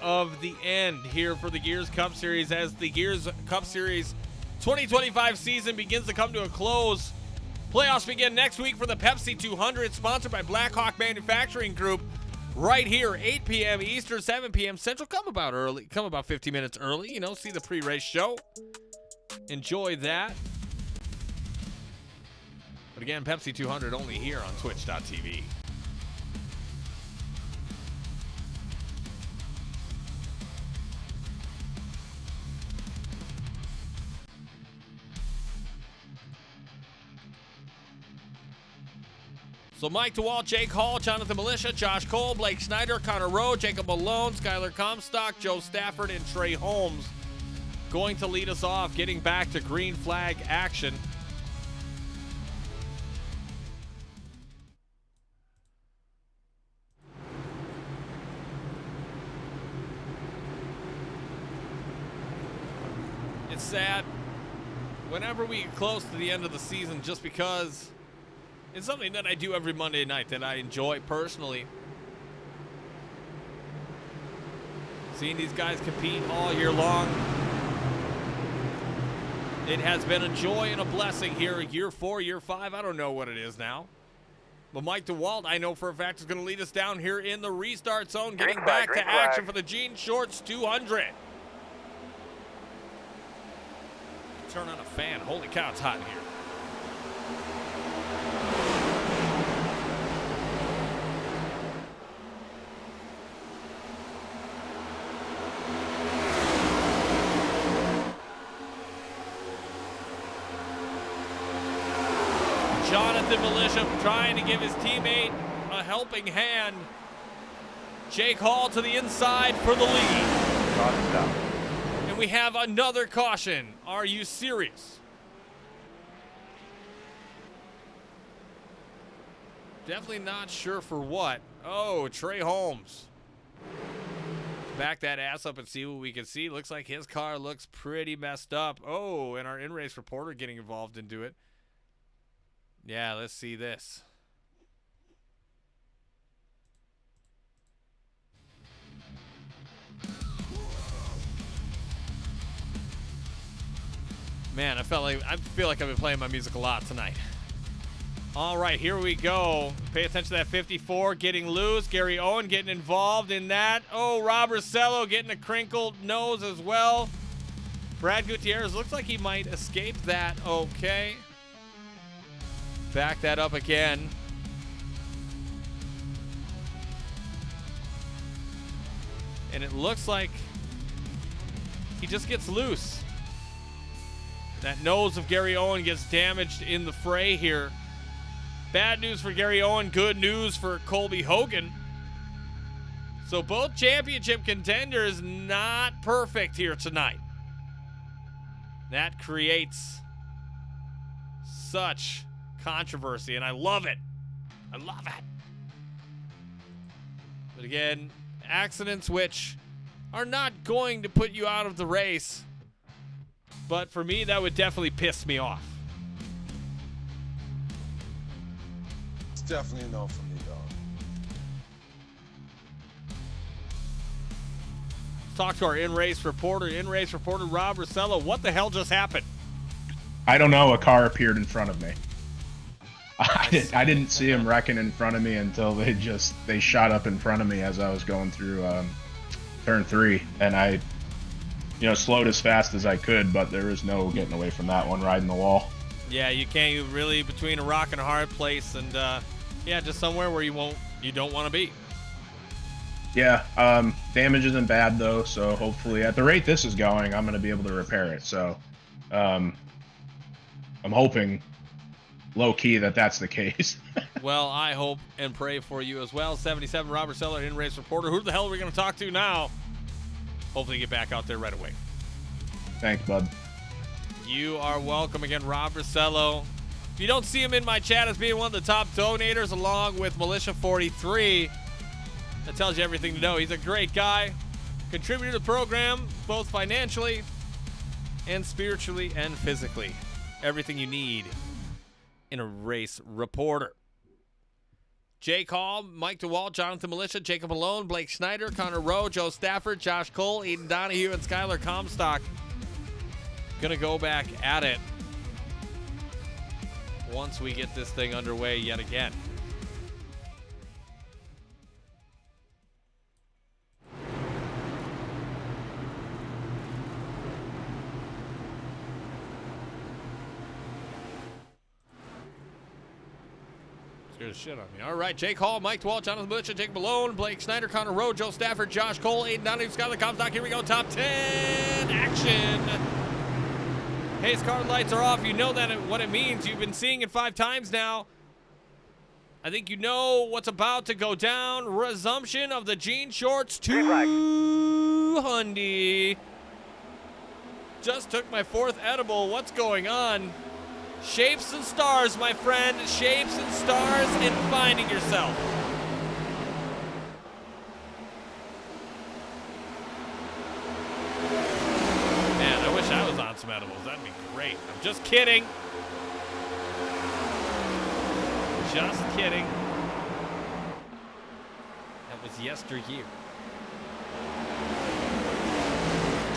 of the end here for the Gears Cup Series as the Gears Cup Series 2025 season begins to come to a close. Playoffs begin next week for the Pepsi 200, sponsored by Blackhawk Manufacturing Group, right here, 8 p.m. Eastern, 7 p.m. Central. Come about 50 minutes early, see the pre-race show. Enjoy that. But again, Pepsi 200 only here on Twitch.tv. So Mike DeWalt, Jake Hall, Jonathan Militia, Josh Cole, Blake Schneider, Connor Rowe, Jacob Malone, Skylar Comstock, Joe Stafford, and Trey Holmes going to lead us off, getting back to green flag action. It's sad whenever we get close to the end of the season, just because it's something that I do every Monday night that I enjoy personally. Seeing these guys compete all year long. It has been a joy and a blessing here, year 4, year 5, I don't know what it is now. But Mike DeWalt, I know for a fact, is going to lead us down here in the restart zone, getting back to action for the Gene Shorts 200. Turn on a fan. Holy cow, it's hot in here. Jonathan Militia trying to give his teammate a helping hand. Jake Hall to the inside for the lead. And we have another caution. Are you serious? Definitely not sure for what. Oh, Trey Holmes. Back that ass up and see what we can see. Looks like his car looks pretty messed up. Oh, and our in-race reporter getting involved into it. Yeah, let's see this. Man, I feel like I've been playing my music a lot tonight. All right, here we go. Pay attention to that 54 getting loose. Gary Owen getting involved in that. Oh, Rob Rossello getting a crinkled nose as well. Brad Gutierrez looks like he might escape that. Okay. Back that up again. And it looks like he just gets loose. That nose of Gary Owen gets damaged in the fray here. Bad news for Gary Owen, good news for Colby Hogan. So both championship contenders not perfect here tonight. That creates such controversy, and I love it. I love it. But again, accidents which are not going to put you out of the race. But for me, that would definitely piss me off. It's definitely a no for me, dog. Let's talk to our in-race reporter Rob Rossello. What the hell just happened? I don't know. A car appeared in front of me. I didn't see him wrecking in front of me until they shot up in front of me as I was going through turn 3, and I slowed as fast as I could, but there was no getting away from that one, riding the wall. Yeah, you can't. You really between a rock and a hard place, and yeah, just somewhere where you don't want to be. Yeah, damage isn't bad though, so hopefully at the rate this is going, I'm going to be able to repair it. So I'm hoping low key that's the case. Well, I hope and pray for you as well. 77 Robert Seller, in-race reporter. Who the hell are we going to talk to now? Hopefully get back out there right away. Thanks, bud. You are welcome again, Rob Rossello. If you don't see him in my chat as being one of the top donators along with Militia43, that tells you everything to know. He's a great guy. Contributor to the program, both financially and spiritually and physically. Everything you need in a race reporter. Jake Hall, Mike DeWalt, Jonathan Militia, Jacob Malone, Blake Schneider, Connor Rowe, Joe Stafford, Josh Cole, Eden Donahue, and Skylar Comstock. Gonna go back at it once we get this thing underway yet again. Scared the shit on me. All right, Jake Hall, Mike DeWalt, Jonathan Butcher, Jake Malone, Blake Schneider, Connor Rowe, Joe Stafford, Josh Cole, Aiden Donahue, Skylar Comstock. Here we go, top 10 action. Haze card lights are off. You know what it means. You've been seeing it 5 times now. I think you know what's about to go down. Resumption of the Jean Shorts 200. Just took my 4th edible. What's going on? Shapes and stars, my friend. Shapes and stars and finding yourself. Man, I wish I was on some edibles. That'd be great. I'm just kidding. Just kidding. That was yesteryear.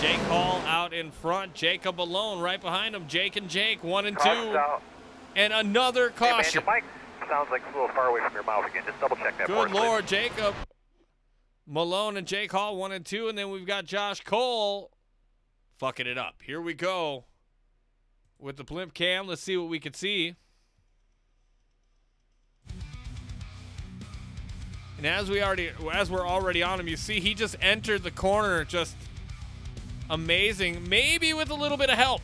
Jake Hall out in front. Jacob alone right behind him. Jake and Jake, 1 and 2. And another caution. Hey man, your mic sounds like it's a little far away from your mouth again. Just double check that for us, Good Lord, Jacob Malone and Jake Hall, 1 and 2. And then we've got Josh Cole fucking it up. Here we go with the blimp cam. Let's see what we can see. And as we're already on him, you see he just entered the corner, just amazing. Maybe with a little bit of help.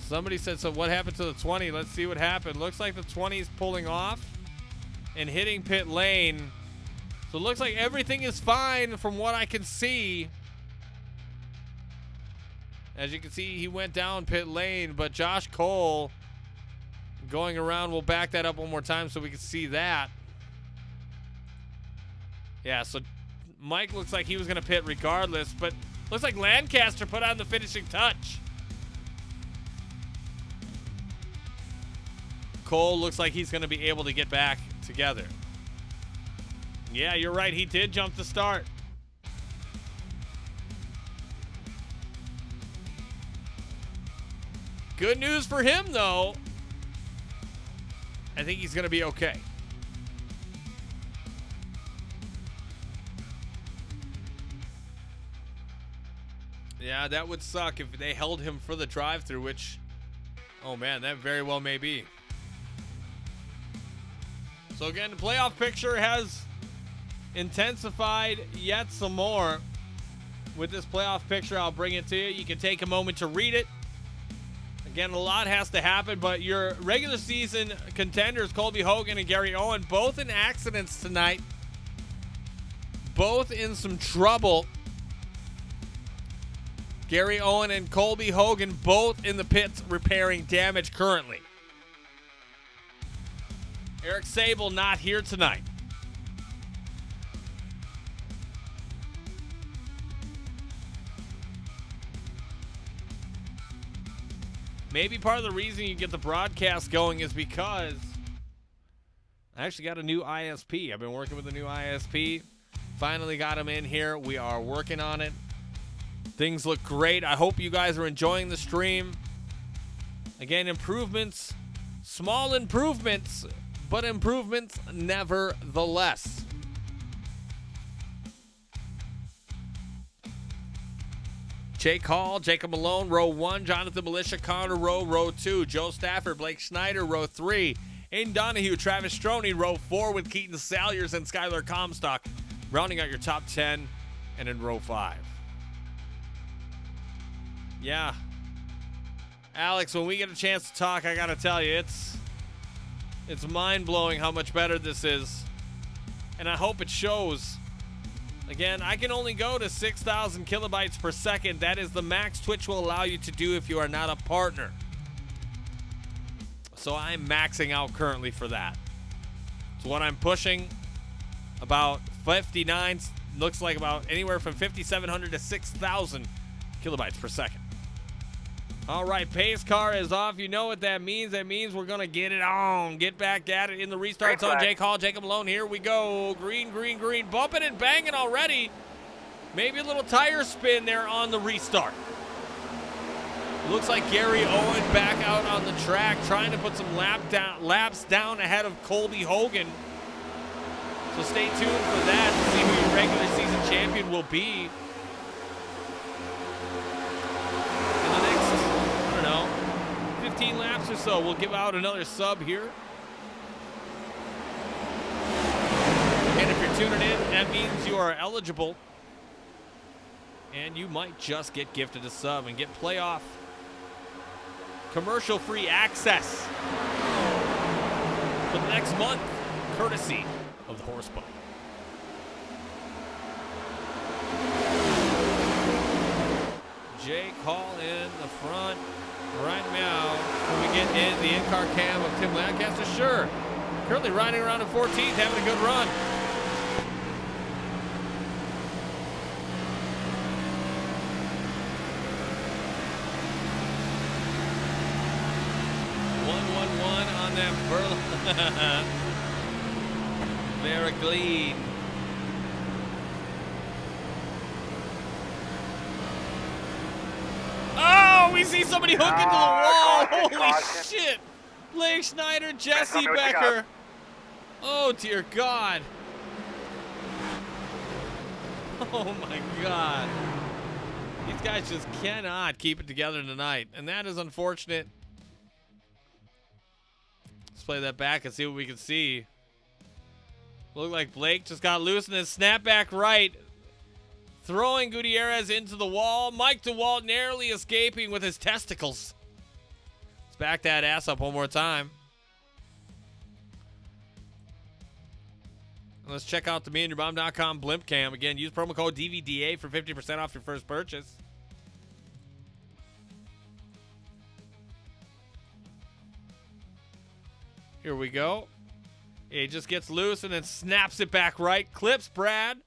Somebody said, so what happened to the 20? Let's see what happened. Looks like the 20 is pulling off. and hitting pit lane. So it looks like everything is fine from what I can see. As you can see, he went down pit lane, but Josh Cole going around, we'll back that up one more time so we can see that. Yeah, so Mike looks like he was going to pit regardless, but looks like Lancaster put on the finishing touch. Cole looks like he's going to be able to get back together. Yeah, you're right. He did jump the start. Good news for him, though. I think he's going to be okay. Yeah, that would suck if they held him for the drive-thru, which, oh man, that very well may be. So again, the playoff picture has intensified yet some more. With this playoff picture, I'll bring it to you. You can take a moment to read it. Again, a lot has to happen, but your regular season contenders, Colby Hogan and Gary Owen, both in accidents tonight. Both in some trouble. Gary Owen and Colby Hogan both in the pits repairing damage currently. Eric Sable not here tonight. Maybe part of the reason you get the broadcast going is because I actually got a new ISP. I've been working with a new ISP. Finally got him in here. We are working on it. Things look great. I hope you guys are enjoying the stream. Again, improvements, small improvements, but improvements nevertheless. Jake Hall, Jacob Malone, row 1. Jonathan Militia, Connor, row 2. Joe Stafford, Blake Schneider, row 3. Aiden Donahue, Travis Stroney, row 4 with Keaton Salyers and Skylar Comstock, rounding out your top 10, and in row 5. Yeah. Alex, when we get a chance to talk, I got to tell you, it's mind-blowing how much better this is, and I hope it shows. Again, I can only go to 6,000 kilobytes per second. That is the max Twitch will allow you to do if you are not a partner. So I'm maxing out currently for that. So what I'm pushing, about 59, looks like about anywhere from 5,700 to 6,000 kilobytes per second. All right, pace car is off. You know what that means. That means we're going to get it on. Get back at it in the restart zone. Jake Hall, Jacob Malone, here we go. Green, green, green. Bumping and banging already. Maybe a little tire spin there on the restart. Looks like Gary Owen back out on the track, trying to put some laps down ahead of Colby Hogan. So stay tuned for that to see who your regular season champion will be. 15 laps or so. We'll give out another sub here. And if you're tuning in, that means you are eligible. And you might just get gifted a sub and get playoff commercial-free access for the next month, courtesy of the Horse Boat. Jake Hall in the front. Right now, when we get in the in-car cam of Tim Lancaster, sure. Currently riding around in 14th, having a good run. One on that Very clean. Oh, we see somebody hook into the wall. Holy shit. Blake Schneider, Jesse Becker. Oh, dear God. Oh, my God. These guys just cannot keep it together tonight, and that is unfortunate. Let's play that back and see what we can see. Looked like Blake just got loose and then snap back right, throwing Gutierrez into the wall. Mike DeWalt narrowly escaping with his testicles. Let's back that ass up one more time. Let's check out the meandyourmom.com blimp cam. Again, use promo code DVDA for 50% off your first purchase. Here we go. It just gets loose and then snaps it back right. Clips Brad.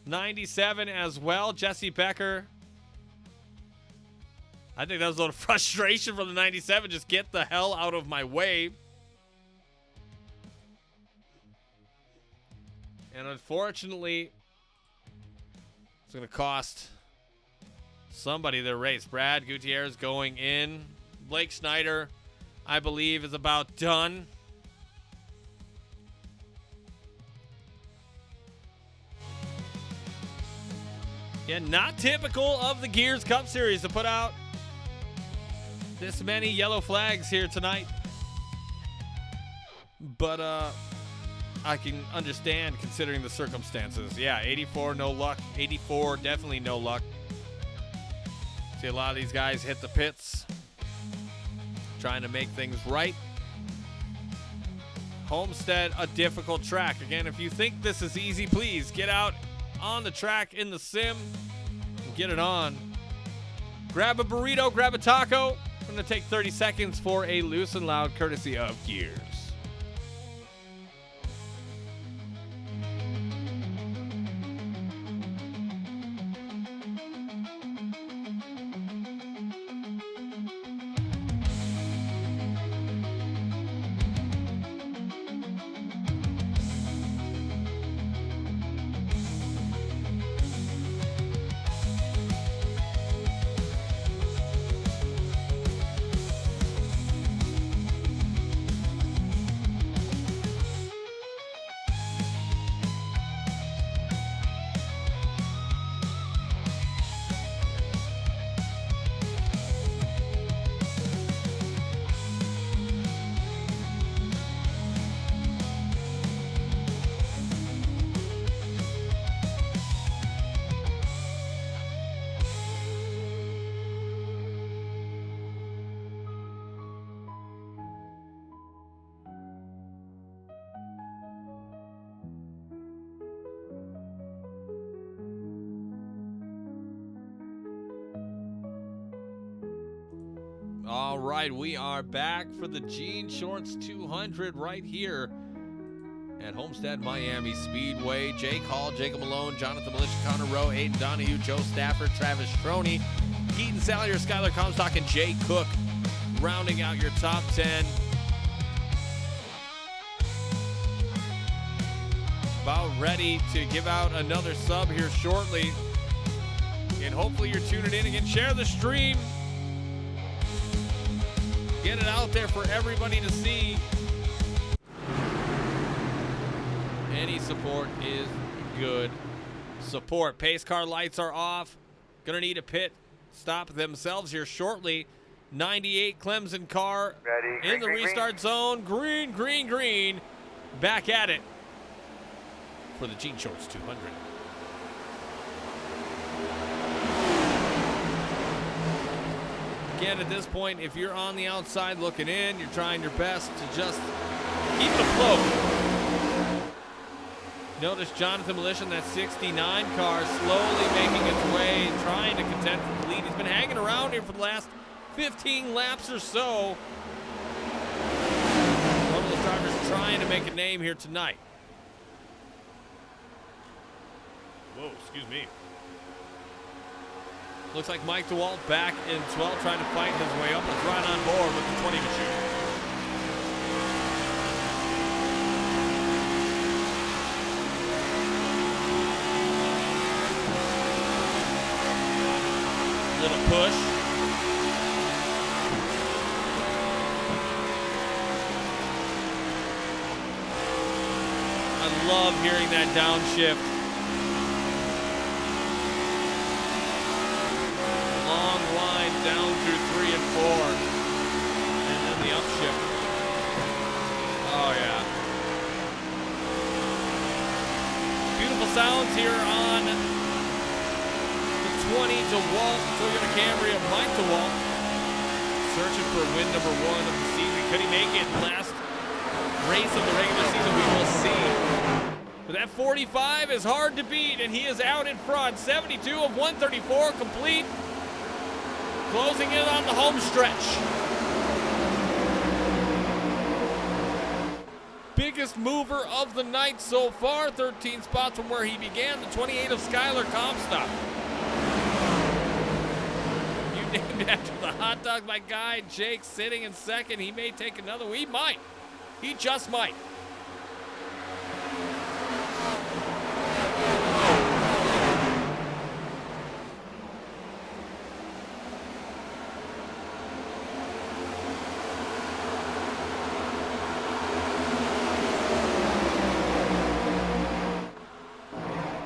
97 as well. Jesse Becker. I think that was a little frustration from the 97. Just get the hell out of my way. And unfortunately, it's going to cost somebody their race. Brad Gutierrez going in. Blake Snyder, I believe, is about done. Yeah, not typical of the Gears Cup Series to put out this many yellow flags here tonight. But I can understand considering the circumstances. Yeah, 84, no luck. 84, definitely no luck. See a lot of these guys hit the pits, trying to make things right. Homestead, a difficult track. Again, if you think this is easy, please get out on the track in the sim and get it on. Grab a burrito, grab a taco. I'm going to take 30 seconds for a loose and loud courtesy of Gears. All right, we are back for the Jean Shorts 200 right here at Homestead-Miami Speedway. Jake Hall, Jacob Malone, Jonathan Militia, Connor Rowe, Aiden Donahue, Joe Stafford, Travis Stroney, Keaton Sallier, Skylar Comstock, and Jay Cook rounding out your top 10. About ready to give out another sub here shortly. And hopefully you're tuning in again. Share the stream. Get it out there for everybody to see. Any support is good support. Pace car lights are off. Gonna need a pit stop themselves here shortly. 98 Clemson car Ready, in the restart zone. Green, green, green. Back at it for the Jean Shorts 200. Again, at this point, if you're on the outside looking in, you're trying your best to just keep it afloat. Notice Jonathan Militia in that 69 car slowly making its way, trying to contend for the lead. He's been hanging around here for the last 15 laps or so. One of those drivers trying to make a name here tonight. Whoa, excuse me. Looks like Mike DeWalt back in 12, trying to fight his way up. Let's ride on board with the 20 machine. Little push. I love hearing that downshift. Long line down through 3 and 4. And then the upshift. Oh, yeah. Beautiful sounds here on the 20 DeWalt Toyota Camry of Mike DeWalt. Searching for win number 1 of the season. Could he make it last race of the regular season? We will see. But that 45 is hard to beat, and he is out in front. 72 of 134 complete. Closing in on the home stretch. Biggest mover of the night so far. 13 spots from where he began. The 28 of Skylar Comstock. You named after the hot dog, my guy. Jake sitting in second. He may take another. He might. He just might.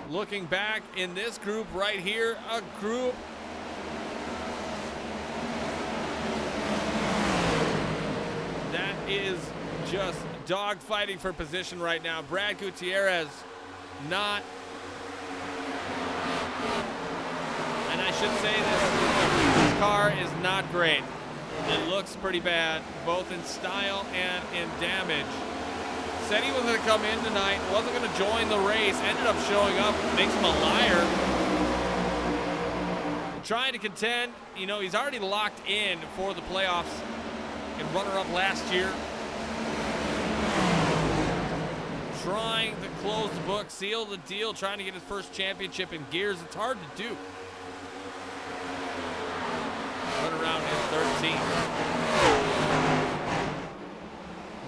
Looking back in this group right here, a group that is just dogfighting for position right now. Brad Gutierrez not, and I should say this car is not great. It looks pretty bad, both in style and in damage. Said he was going to come in tonight, wasn't going to join the race, ended up showing up, makes him a liar. Trying to contend, you know, he's already locked in for the playoffs and runner-up last year. Trying to close the book, seal the deal, trying to get his first championship in gears. It's hard to do. Run around in 13th.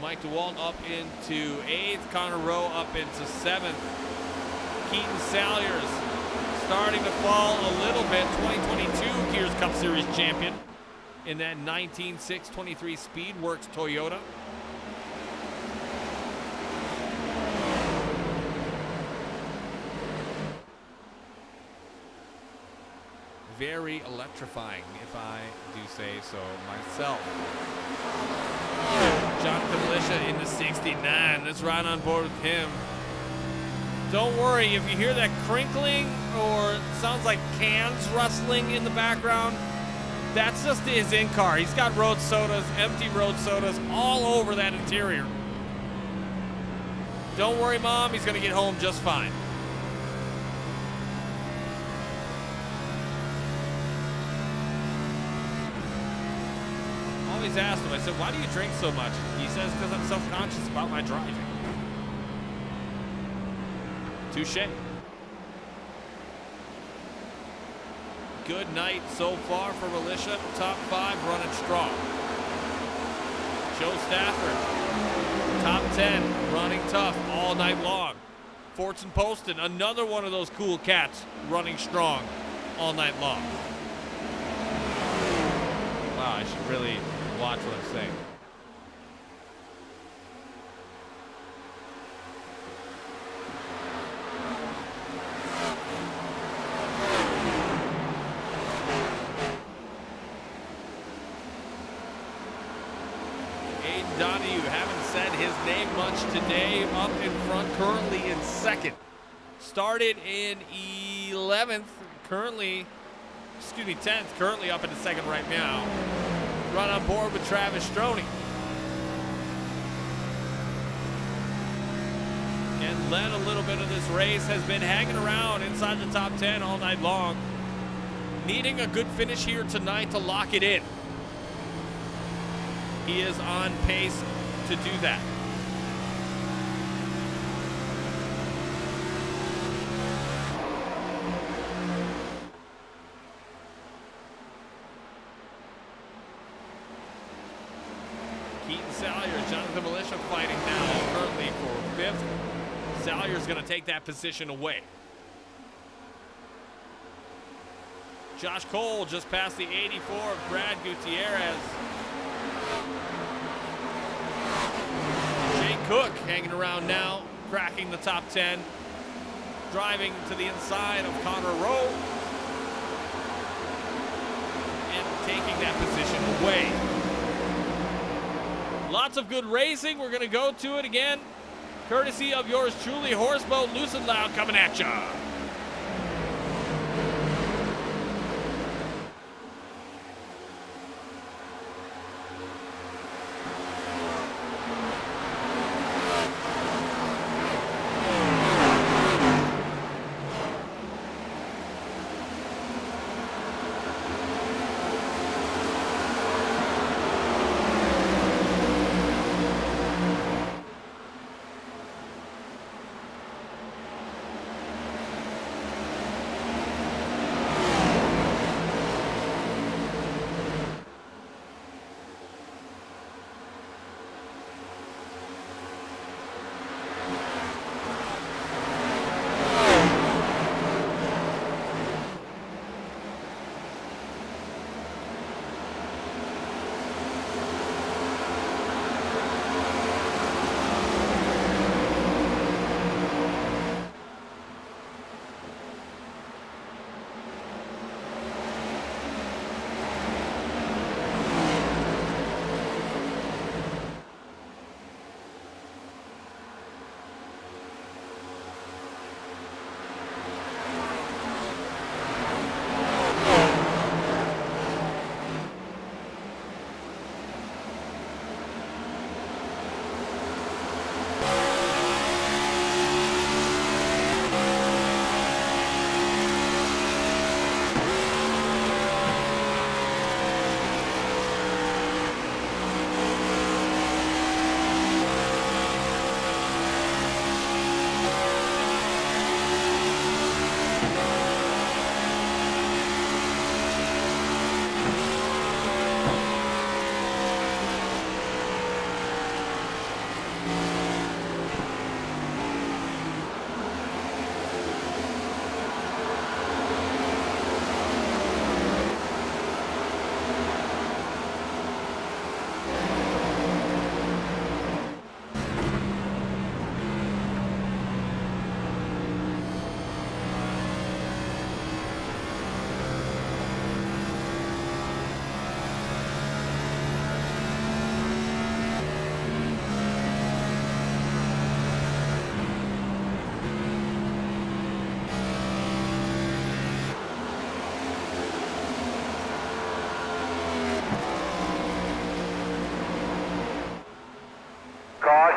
Mike DeWalt up into 8th. Connor Rowe up into 7th. Keaton Salyers starting to fall a little bit. 2022 Gears Cup Series champion in that 19.623 Speedworks Toyota. Very electrifying, if I do say so myself. Jonathan Militia into 69. Let's ride on board with him. Don't worry, if you hear that crinkling or sounds like cans rustling in the background, that's just his in-car. He's got road sodas, empty road sodas all over that interior. Don't worry, Mom, he's going to get home just fine. Always asked him, I said, why do you drink so much? He says, because I'm self-conscious about my driving. Touché. Good night so far for Militia. Top 5 running strong. Joe Stafford, top 10, running tough all night long. Fortson Poston, another one of those cool cats running strong all night long. Wow, I should really watch what I'm saying. Aiden Donahue, haven't said his name much today, up in front, currently in second. Started in 11th, currently, 10th, currently up in the second right now. Run on board with Travis Stroney. And led a little bit of this race, has been hanging around inside the top 10 all night long. Needing a good finish here tonight to lock it in. He is on pace to do that. Keaton Salyers, Jonathan Militia fighting now, currently for 5th. Salyers going to take that position away. Josh Cole just past the 84 of Brad Gutierrez. Jake Cook hanging around now, cracking the top 10. Driving to the inside of Connor Rowe. And taking that position away. Lots of good racing. We're going to go to it again. Courtesy of yours truly, Horseboat Loose and Loud coming at ya.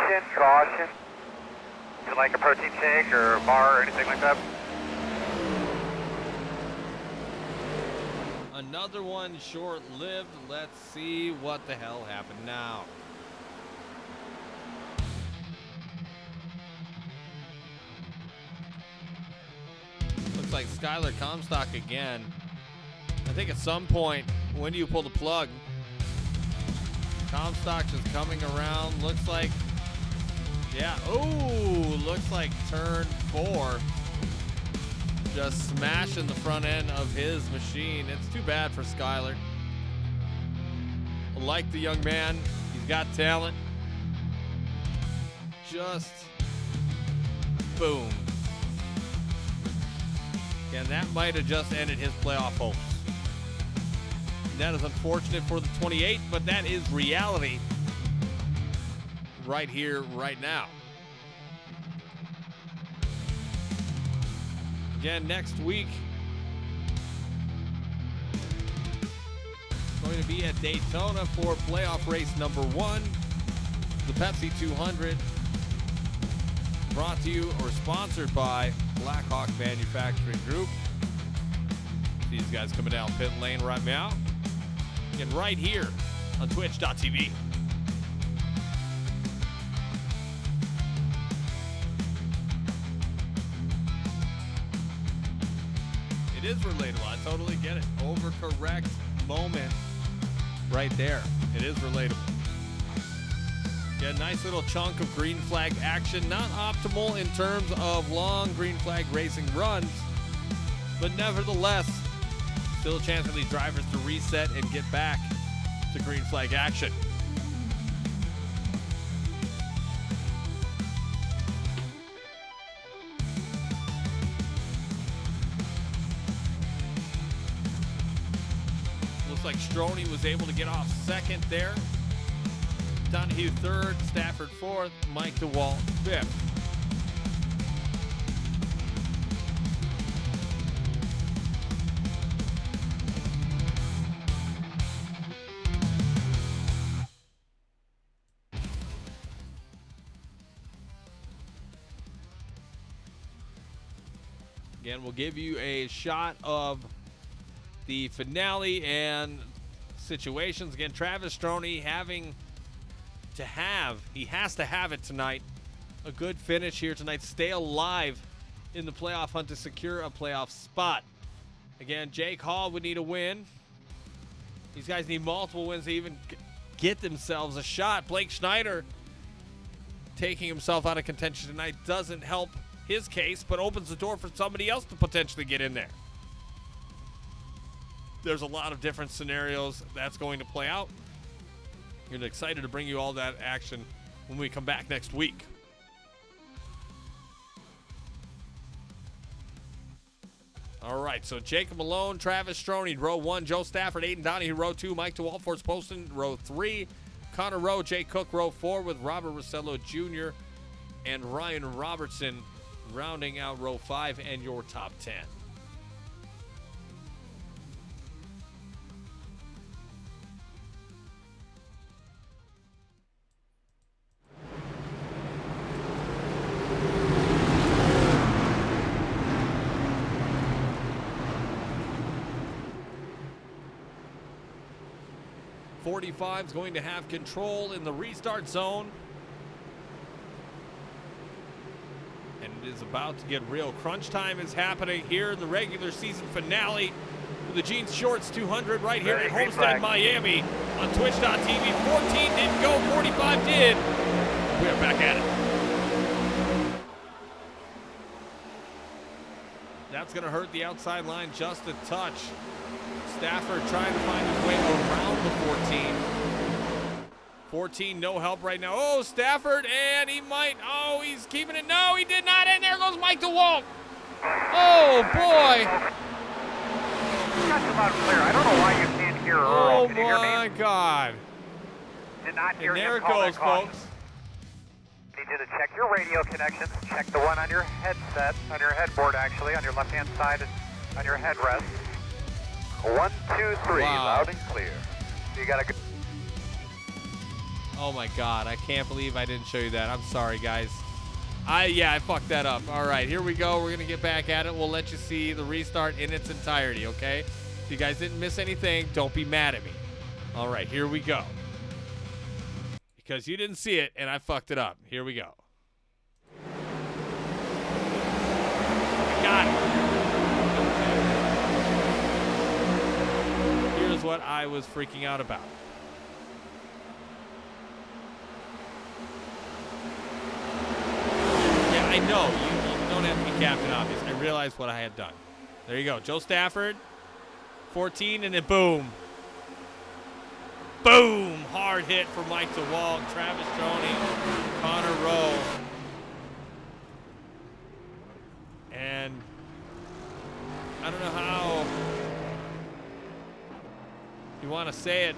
Caution, caution. Would you like a protein shake or a bar or anything like that? Another one short-lived. Let's see what the hell happened now. Looks like Skylar Comstock again. I think at some point, when do you pull the plug? Comstock just coming around. Looks like, yeah. Oh, looks like turn 4. Just smashing the front end of his machine. It's too bad for Skylar. I like the young man. He's got talent. Just boom. And that might have just ended his playoff hopes. That is unfortunate for the 28, but that is reality right here, right now. Again, next week, it's going to be at Daytona for playoff race number 1, the Pepsi 200, brought to you or sponsored by Blackhawk Manufacturing Group. These guys coming down pit lane right now. And right here on twitch.tv. It is relatable. I totally get it. Overcorrect moment right there. It is relatable. Yeah, nice little chunk of green flag action. Not optimal in terms of long green flag racing runs, but nevertheless, still a chance for these drivers to reset and get back to green flag action. Looks like Stroney was able to get off second there. Donahue third, Stafford fourth, Mike DeWalt fifth. Again, we'll give you a shot of the finale and situations. Again, Travis Stroney he has to have it tonight. A good finish here tonight. Stay alive in the playoff hunt to secure a playoff spot. Again, Jake Hall would need a win. These guys need multiple wins to even get themselves a shot. Blake Schneider taking himself out of contention tonight doesn't help his case, but opens the door for somebody else to potentially get in there. There's a lot of different scenarios that's going to play out. We're excited to bring you all that action when we come back next week. All right, so Jacob Malone, Travis Stroney, row 1, Joe Stafford, Aiden Donahue, row 2, Mike DeWalt, Force Poston, row 3, Connor Rowe, Jay Cook, row 4, with Robert Rossello Jr. and Ryan Robertson rounding out row 5 and your top 10. .45 is going to have control in the restart zone. And it is about to get real. Crunch time is happening here in the regular season finale with the Jeans Shorts 200 right here at Homestead-Miami on twitch.tv. 14 didn't go, 45 did. We are back at it. That's going to hurt the outside line just a touch. Stafford trying to find his way around the 14. 14, no help right now. Oh, Stafford, and he might. Oh, he's keeping it. No, he did not. And there goes Mike DeWalt. Oh, boy. That's loud and clear. I don't know why you can't hear Earl. Oh, Can you hear me? my God. Did not hear And there him it call goes, that caution. folks. Need you to check your radio connections. Check the one on your headset, on your headboard, actually, on your left-hand side, on your headrest. 1, 2, 3, Wow. loud and clear. You got a good. Oh my God, I can't believe I didn't show you that. I'm sorry, guys. I fucked that up. All right, here we go. We're gonna get back at it. We'll let you see the restart in its entirety, okay? If you guys didn't miss anything, don't be mad at me. All right, here we go. Because you didn't see it and I fucked it up. Here we go. I got it. Here's what I was freaking out about. I know, you don't have to be captain, obvious. I realized what I had done. There you go. Joe Stafford, 14, and then boom. Boom! Hard hit for Mike DeWalt, Travis Stroney, Connor Rowe. And I don't know how you want to say it,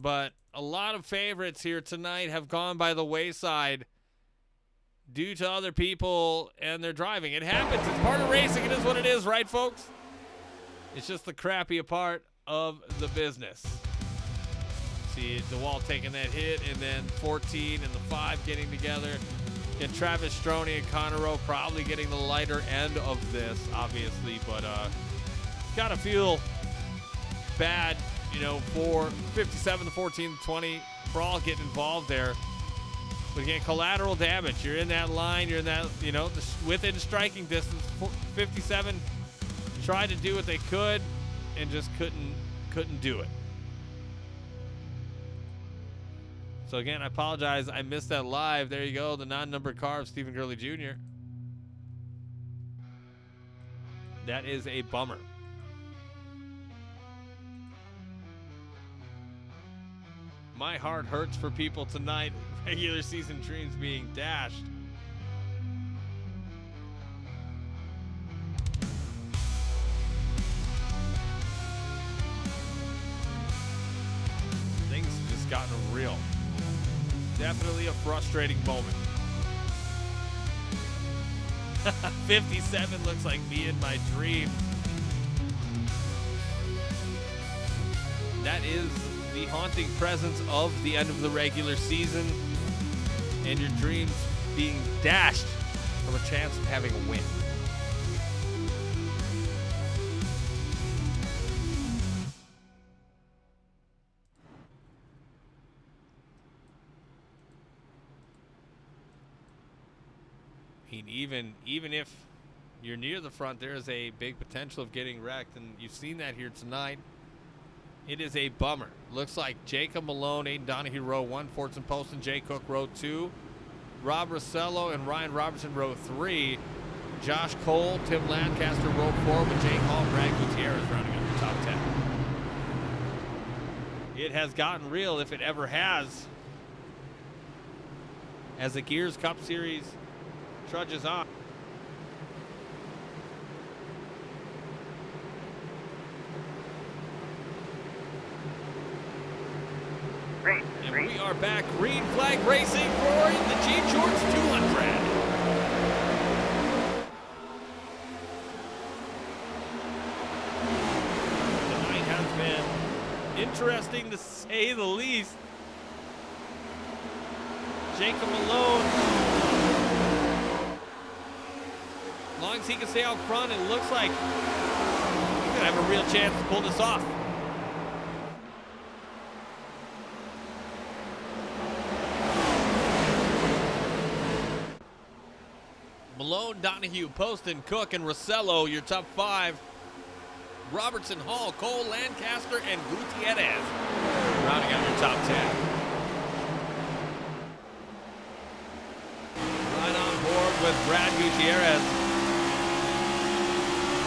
but a lot of favorites here tonight have gone by the wayside due to other people and their driving. It happens. It's part of racing. It is what it is, right, folks? It's just the crappy part of the business. See DeWalt taking that hit, and then 14 and the 5 getting together. And Travis Stroney and Connor Rowe probably getting the lighter end of this, obviously. But gotta feel bad, for 57 to 14 to 20 for all getting involved there. But again, collateral damage. You're in that line. You're in that, within striking distance. 57 tried to do what they could and just couldn't do it. So again, I apologize. I missed that live. There you go. The non-numbered car of Stephen Gurley Jr. That is a bummer. My heart hurts for people tonight. Regular season dreams being dashed. Things have just gotten real. Definitely a frustrating moment. 57 looks like me in my dream. That is the haunting presence of the end of the regular season and your dreams being dashed from a chance of having a win. I mean, even if you're near the front, there is a big potential of getting wrecked, and you've seen that here tonight. It is a bummer. Looks like Jacob Malone, Aiden Donahue, row 1, Fortson Poston, Jay Cook, row 2, Rob Rossello and Ryan Robertson, row 3, Josh Cole, Tim Lancaster, row 4, with Jake Hall and Brad Gutierrez rounding up the top 10. It has gotten real, if it ever has, as the Gears Cup Series trudges on. And we are back, green flag racing for the Gene Shorts 200. Tonight has been interesting to say the least. Jacob Malone, as long as he can stay out front, it looks like he's gonna have a real chance to pull this off. Malone, Donahue, Poston, Cook, and Rossello, your top 5. Robertson, Hall, Cole, Lancaster, and Gutierrez rounding out your top 10. Right on board with Brad Gutierrez.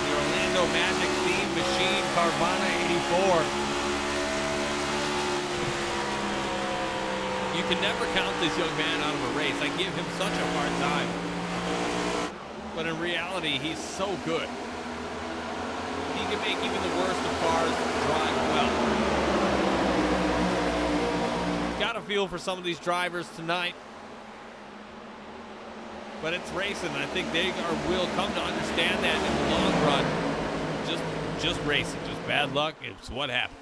The Orlando Magic Theme Machine Carvana 84. You can never count this young man out of a race. I give him such a hard time. But in reality, he's so good. He can make even the worst of cars drive well. Got a feel for some of these drivers tonight. But it's racing. I think they will come to understand that in the long run. Just racing. Just bad luck. It's what happened.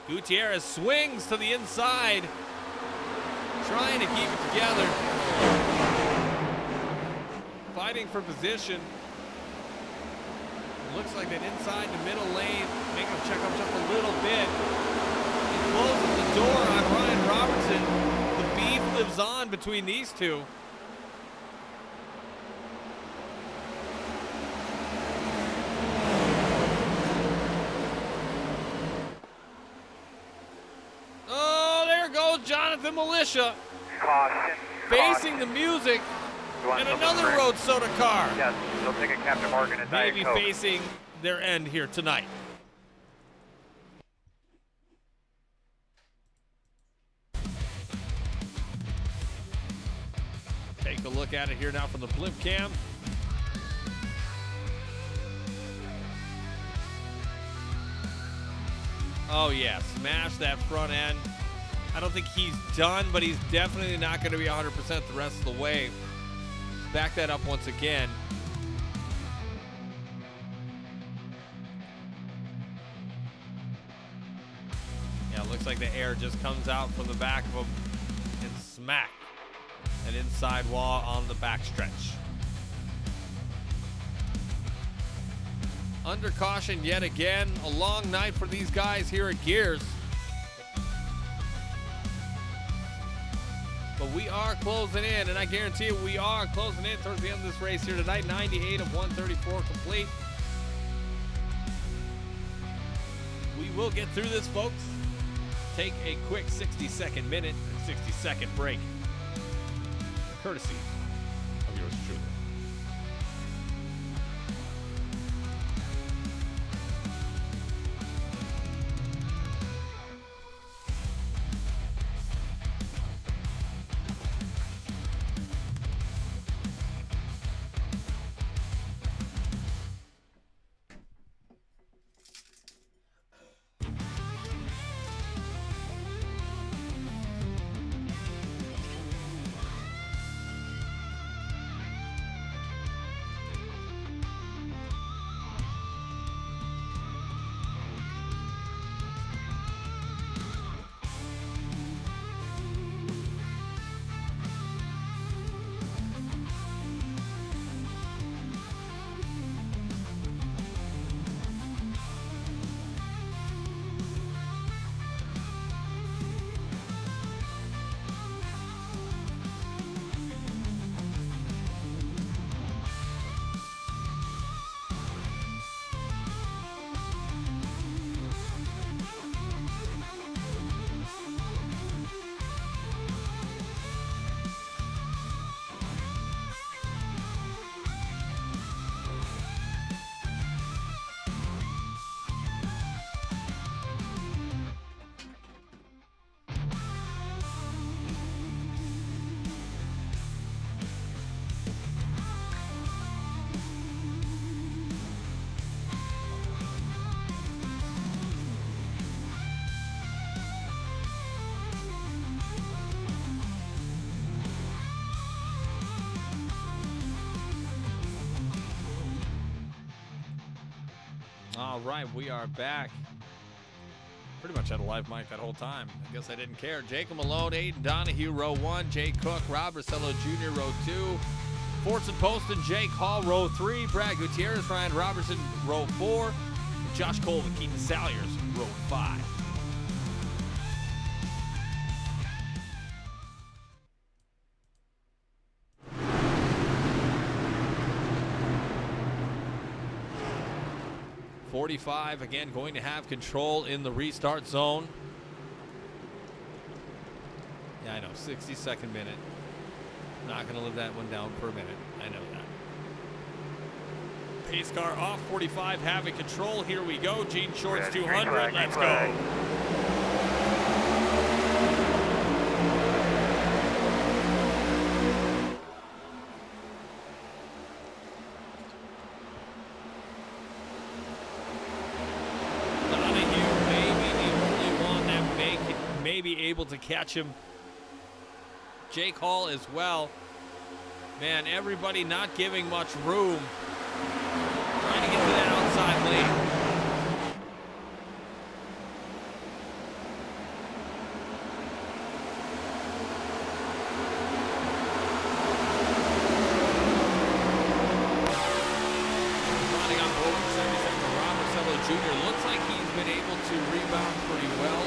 Gutierrez swings to the inside, trying to keep it together. Fighting for position. Looks like that inside the middle lane, make him check up just a little bit. He closes the door on Ryan Robertson. The beef lives on between these two. Oh, there goes Jonathan Militia. Caution. Facing the music. And another road soda car. Yes, they'll take a Captain Morgan and Diet Maybe Coke. facing their end here tonight. Take a look at it here now from the blimp cam. Oh yeah, smash that front end. I don't think he's done, but he's definitely not going to be 100% the rest of the way. Back that up once again. Yeah, it looks like the air just comes out from the back of him and smack an inside wall on the backstretch. Under caution yet again. A long night for these guys here at Gears. But we are closing in, and I guarantee you we are closing in towards the end of this race here tonight. 98 of 134 complete. We will get through this, folks. Take a quick 60-second minute, 60-second break. Courtesy of yours truly. All right, we are back. Pretty much had a live mic that whole time. I guess I didn't care. Jacob Malone, Aiden Donahue, row 1. Jay Cook, Rob Rosello Jr., row 2. Fortson Poston, Jake Hall, row 3. Brad Gutierrez, Ryan Robertson, row 4. And Josh Colvin, Keaton Salyers, row 5. .45, again, going to have control in the restart zone. Yeah, I know, 60-second minute. Not going to live that one down for a minute. I know that. Pace car off, 45, having control. Here we go. Gene Shorts 200. Let's go. Maybe able to catch him. Jake Hall as well. Man, everybody not giving much room. Trying to get to that outside lane. Jr. Looks like he's been able to rebound pretty well,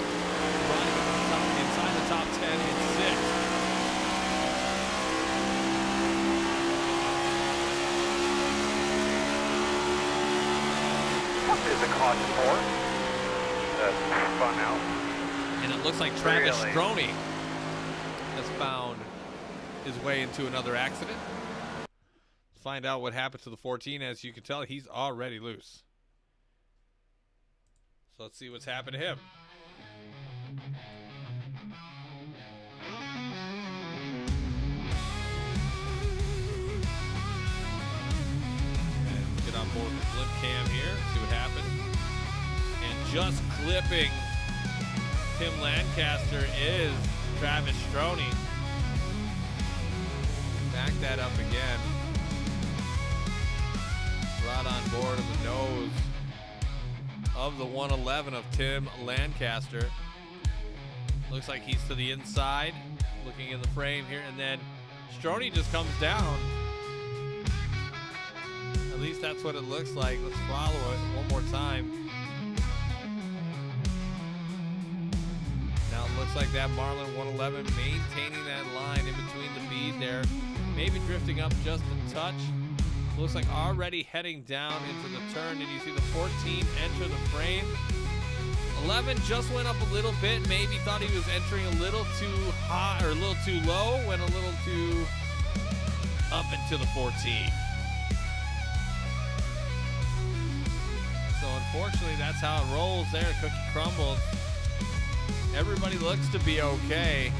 running inside the top 10 in 6. Is the caution for? That's fun out. And it looks like Travis Really? Stroney has found his way into another accident. Let's find out what happened to the 14. As you can tell, he's already loose. So let's see what's happened to him. And get on board the flip cam here, see what happened. And just clipping Tim Lancaster is Travis Stroney. Back that up again. Right on board of the nose of the 111 of Tim Lancaster. Looks like he's to the inside, looking in the frame here, and then Stroney just comes down. At least that's what it looks like. Let's follow it one more time. Now it looks like that Marlin 111 maintaining that line in between the bead there. Maybe drifting up just a touch. Looks like already heading down into the turn, and you see the 14 enter the frame. 11 just went up a little bit. Maybe thought he was entering a little too high or a little too low. Went a little too up into the 14. So unfortunately, that's how it rolls there. Cookie crumbles. Everybody looks to be okay.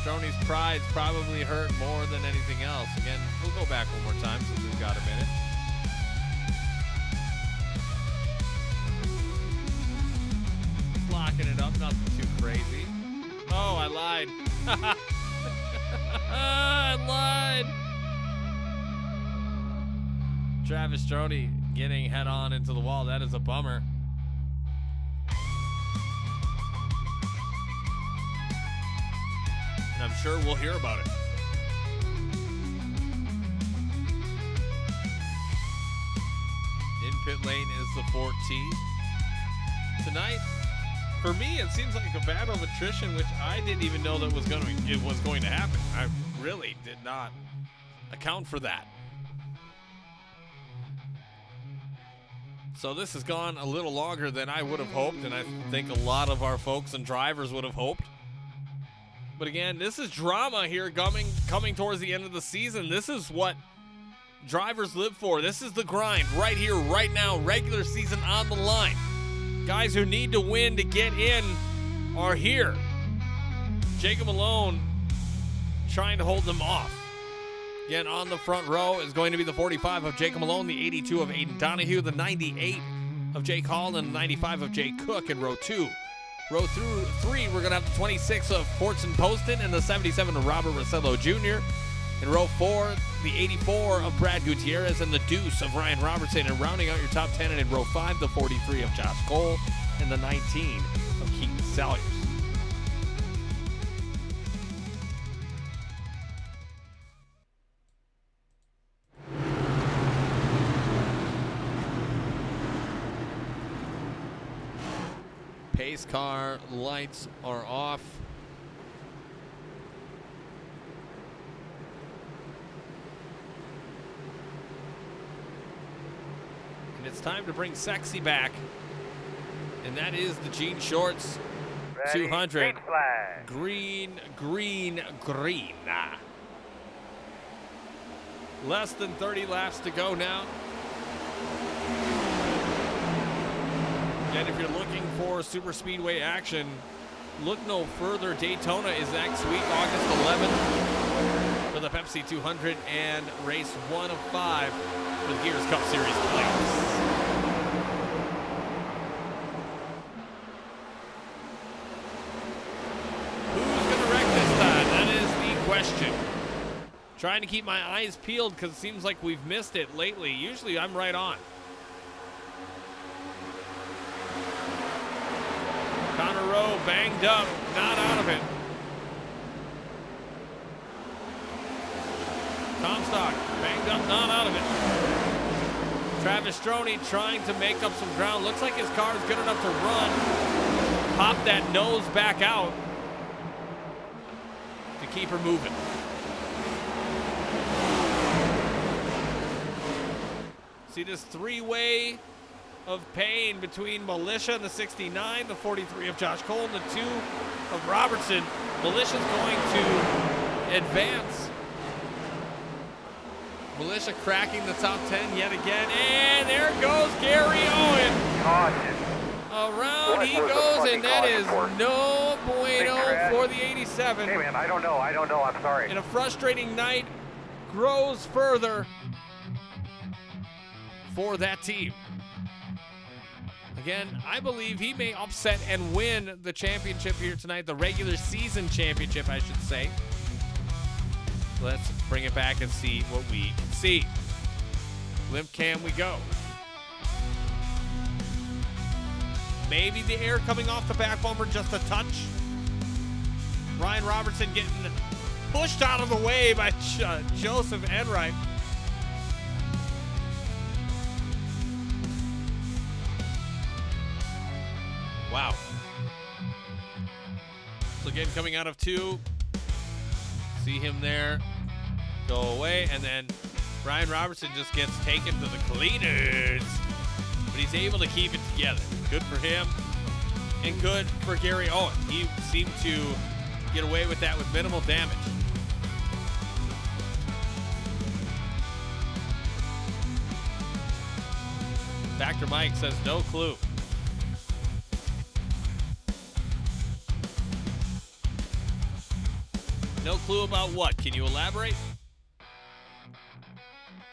Stroney's pride's probably hurt more than anything else. Again, we'll go back one more time since we've got a minute. Locking it up, nothing too crazy. Oh, I lied. I lied. Travis Stroney getting head on into the wall. That is a bummer. And I'm sure we'll hear about it. In pit lane is the 14. Tonight, for me, it seems like a battle of attrition, which I didn't even know that was going to happen. I really did not account for that. So this has gone a little longer than I would have hoped, and I think a lot of our folks and drivers would have hoped. But again, this is drama here coming towards the end of the season. This is what drivers live for. This is the grind right here, right now, regular season on the line. Guys who need to win to get in are here. Jacob Malone trying to hold them off. Again, on the front row is going to be the 45 of Jacob Malone, the 82 of Aiden Donahue, the 98 of Jake Hall, and the 95 of Jay Cook in row 2. Row 3, we're going to have the 26 of Fortson Poston and the 77 of Robert Rossello Jr. In row 4, the 84 of Brad Gutierrez and the deuce of Ryan Robertson. And rounding out your top 10, and in row 5, the 43 of Josh Cole and the 19 of Keaton Salyers. Pace car lights are off. And it's time to bring sexy back. And that is the jean shorts. Ready, 200. green flag. Green, green, green. Less than 30 laps to go now. And if you're looking for super speedway action, look no further. Daytona is next week, August 11th, for the Pepsi 200 and race 1 of 5 with Gears Cup Series playoffs. Who's going to wreck this time? That is the question. Trying to keep my eyes peeled because it seems like we've missed it lately. Usually I'm right on. Connor Rowe banged up, not out of it. Comstock banged up, not out of it. Travis Stroney trying to make up some ground. Looks like his car is good enough to run. Pop that nose back out to keep her moving. See this three-way of pain between Militia and the 69, the 43 of Josh Cole, and the 2 of Robertson. Militia's going to advance. Militia cracking the top 10 yet again, and there goes Gary Owen. Caution. Around he goes, and that is no bueno for the 87. Hey man, I don't know, I'm sorry. And a frustrating night grows further for that team. Again, I believe he may upset and win the championship here tonight, the regular season championship, I should say. Let's bring it back and see what we can see. Limp cam we go. Maybe the air coming off the back bumper just a touch. Ryan Robertson getting pushed out of the way by Joseph Enright. Wow. So again, coming out of 2. See him there. Go away. And then Ryan Robertson just gets taken to the cleaners. But he's able to keep it together. Good for him. And good for Gary Owen. He seemed to get away with that with minimal damage. Factor Mike says no clue. No clue about what? Can you elaborate?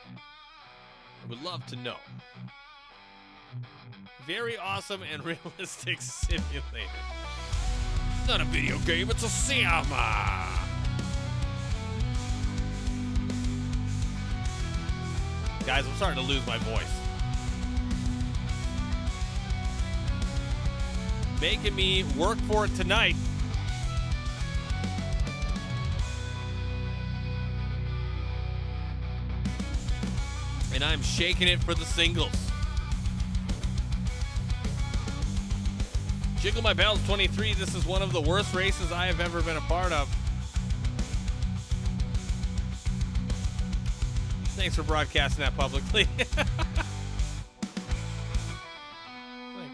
I would love to know. Very awesome and realistic simulator. It's not a video game, it's a sim. Guys, I'm starting to lose my voice. Making me work for it tonight. And I'm shaking it for the singles. Jiggle My Bells 23. This is one of the worst races I have ever been a part of. Thanks for broadcasting that publicly. Like,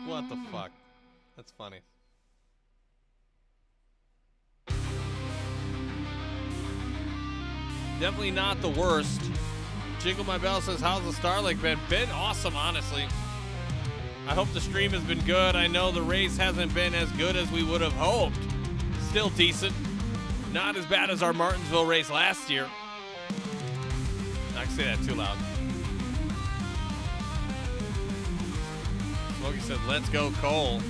what the fuck? That's funny. Definitely not the worst. Jiggle My Bell says, how's the Starlink been? Been awesome, honestly. I hope the stream has been good. I know the race hasn't been as good as we would have hoped. Still decent. Not as bad as our Martinsville race last year. I can say that too loud. Smokey said, let's go Cole.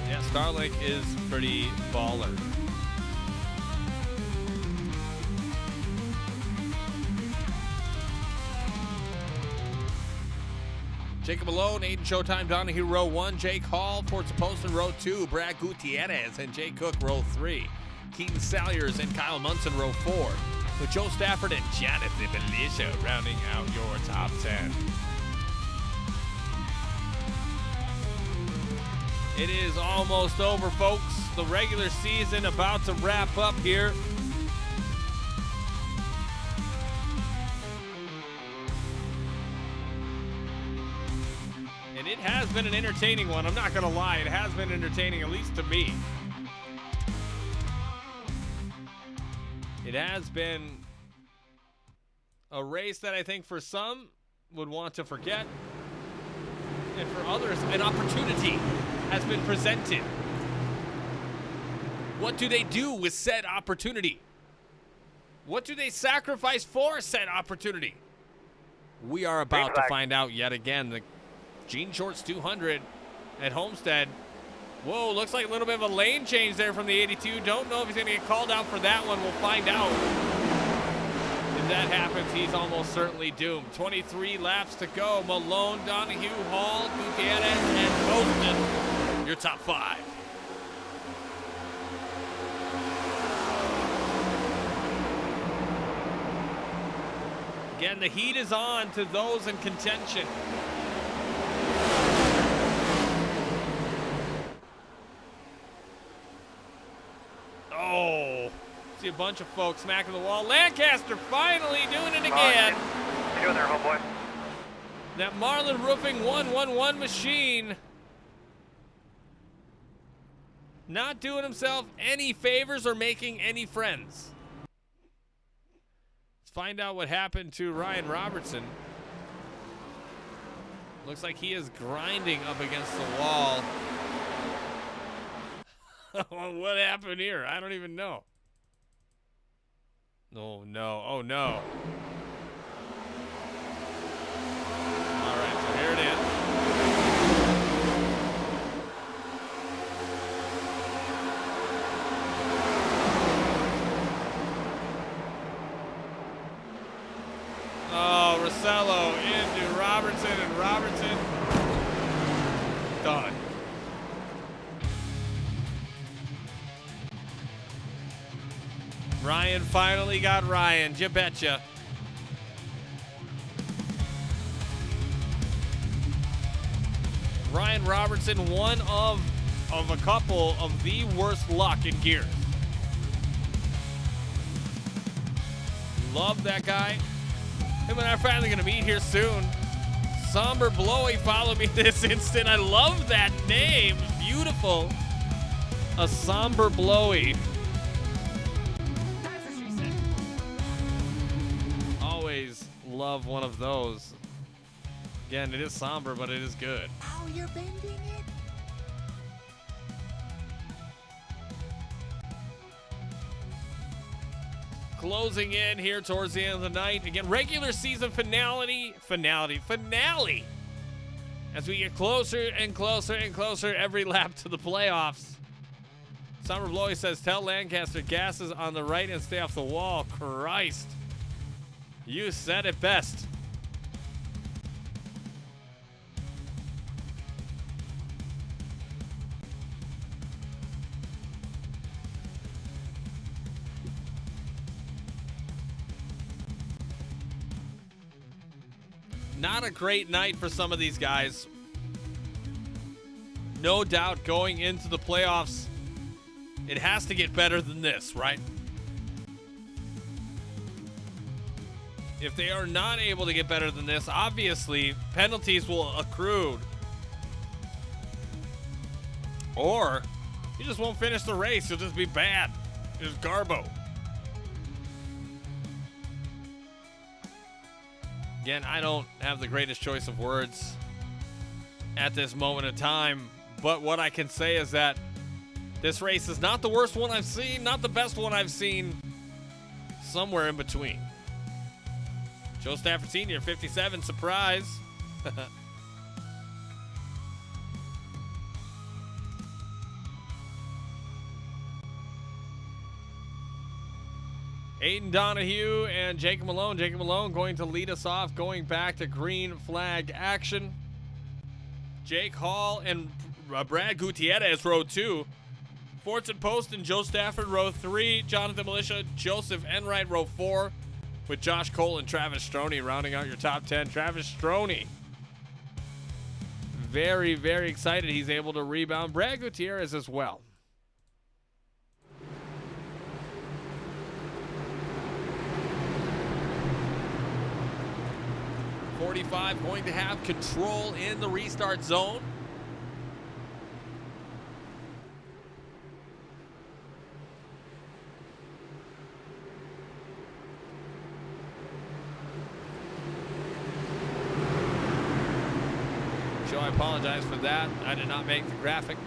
Yeah, Starlink is pretty baller. Jacob Malone, Aiden Showtime, Donahue, row 1. Jake Hall, Forza Poston, row 2. Brad Gutierrez and Jay Cook, row 3. Keaton Salyers and Kyle Munson, row 4. With Joe Stafford and Jonathan Militia rounding out your top 10. It is almost over, folks. The regular season about to wrap up here. And it has been an entertaining one. I'm not going to lie. It has been entertaining, at least to me. It has been a race that I think for some would want to forget. And for others, an opportunity has been presented. What do they do with said opportunity? What do they sacrifice for said opportunity? We are about to find out yet again. The Jean Shorts 200 at Homestead. Whoa, looks like a little bit of a lane change there from the 82. Don't know if he's going to get called out for that one. We'll find out. If that happens, he's almost certainly doomed. 23 laps to go. Malone, Donahue, Hall, Gutierrez, and Poston. Your top 5. Again, the heat is on to those in contention. Oh, see a bunch of folks smacking the wall. Lancaster finally doing it again. How you doing there, homeboy? That Marlin Roofing 111 machine not doing himself any favors or making any friends. Let's find out what happened to Ryan Robertson. Looks like he is grinding up against the wall. What happened here? I don't even know. Oh no, oh no. All right, so here it is. Oh, Rossello into Robertson, and Robertson done. Ryan finally got Ryan, you betcha. Ryan Robertson, one of a couple of the worst luck in gears. Love that guy. Him and I are finally gonna meet here soon. Somber Blowy followed me this instant. I love that name. Beautiful. A Somber Blowy. Always love one of those. Again, it is somber, but it is good. Oh, you're bending it? Closing in here towards the end of the night. Again, regular season finale. As we get closer and closer and closer every lap to the playoffs. Summer Blowy says, tell Lancaster gases on the right and stay off the wall. Christ. You said it best. Not a great night for some of these guys. No doubt going into the playoffs, it has to get better than this, right? If they are not able to get better than this, obviously penalties will accrue. Or you just won't finish the race. You'll just be bad. Just garbo. Again, I don't have the greatest choice of words at this moment in time, but what I can say is that this race is not the worst one I've seen, not the best one I've seen, somewhere in between. Joe Stafford Sr., 57, surprise. Aiden Donahue and Jacob Malone. Jacob Malone going to lead us off, going back to green flag action. Jake Hall and Brad Gutierrez, row 2. Fortune Post and Joe Stafford, row 3. Jonathan Militia, Joseph Enright, row 4. With Josh Cole and Travis Stroney rounding out your top 10. Travis Stroney. Very, very excited he's able to rebound. Brad Gutierrez as well. .45 going to have control in the restart zone. Joe, I apologize for that. I did not make the graphic.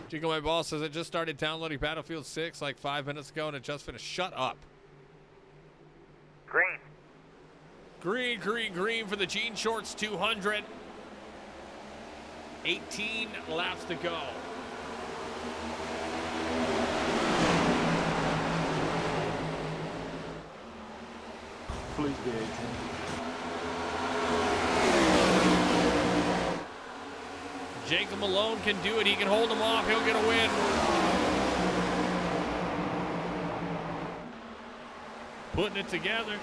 Jingle My Ball says, I just started downloading Battlefield 6 like 5 minutes ago and it just finished. Shut up. Green. Green, green, green for the Jean Shorts 200. 18 laps to go. Please be 18. Jacob Malone can do it. He can hold him off. He'll get a win. Putting it together.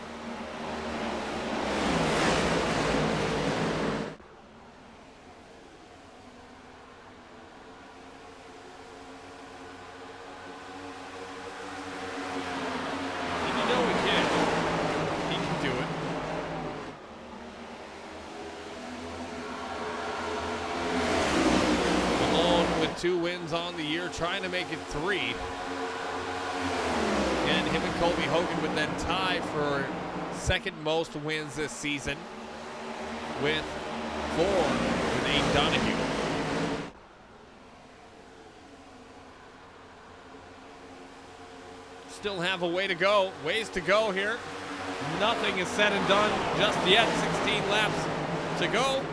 here, trying to make it 3. And him and Colby Hogan would then tie for second most wins this season with 4 with Aiden Donahue. Still have a ways to go here. Nothing is said and done just yet. 16 laps to go.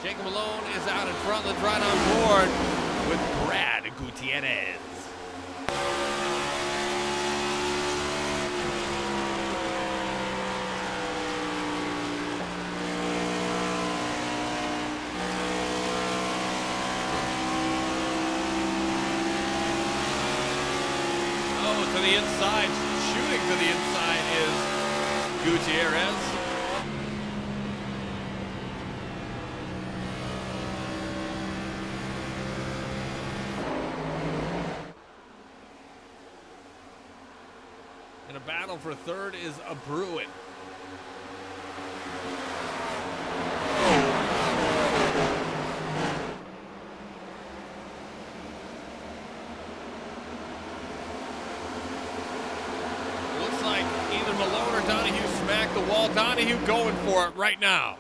Jacob Malone is out in front. Let's ride on board with Brad Gutierrez. To the inside, shooting to the inside is Gutierrez. And a battle for third is a Bruin. Either Malone or Donahue smack the wall. Donahue going for it right now.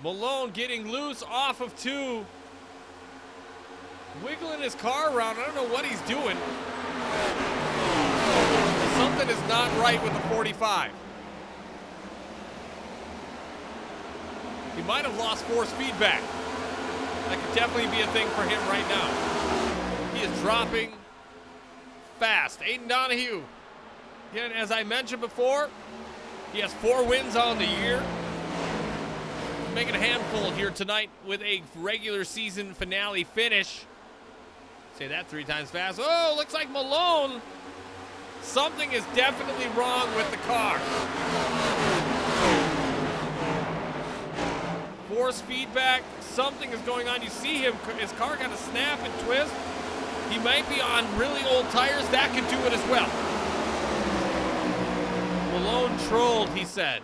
Malone getting loose off of 2. Wiggling his car around. I don't know what he's doing. Something is not right with the 45. He might have lost force feedback. That could definitely be a thing for him right now. He is dropping fast. Aiden Donahue, again, as I mentioned before, he has 4 wins on the year. Making a handful here tonight with a regular season finale finish. Say that 3 times fast. Oh, looks like Malone. Something is definitely wrong with the car. Force feedback, something is going on. You see him, his car got to snap and twist. He might be on really old tires. That could do it as well. Malone trolled, he said.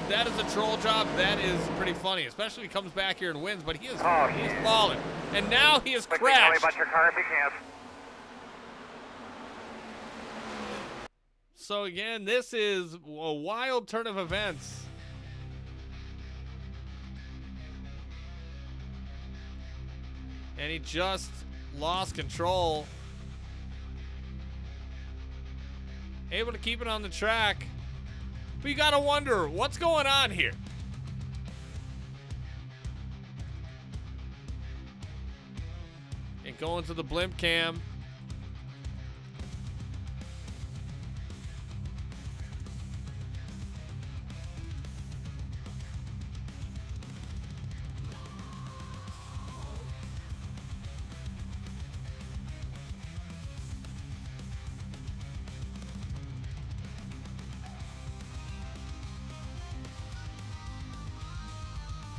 That is a troll job. That is pretty funny, especially if he comes back here and wins, but he is fallen. And now he has crashed. Tell me about your car if you can. So again, this is a wild turn of events. And he just lost control. Able to keep it on the track. But you gotta wonder, what's going on here? And going to the blimp cam.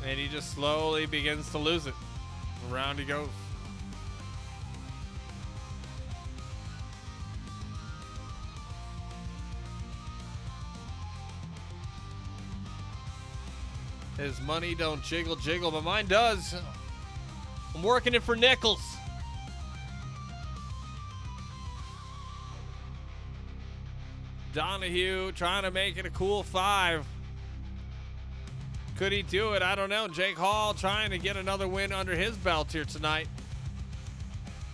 And he just slowly begins to lose it. Around he goes. His money don't jiggle, but mine does. I'm working it for nickels. Donahue trying to make it a cool 5. Could he do it? I don't know. Jake Hall trying to get another win under his belt here tonight.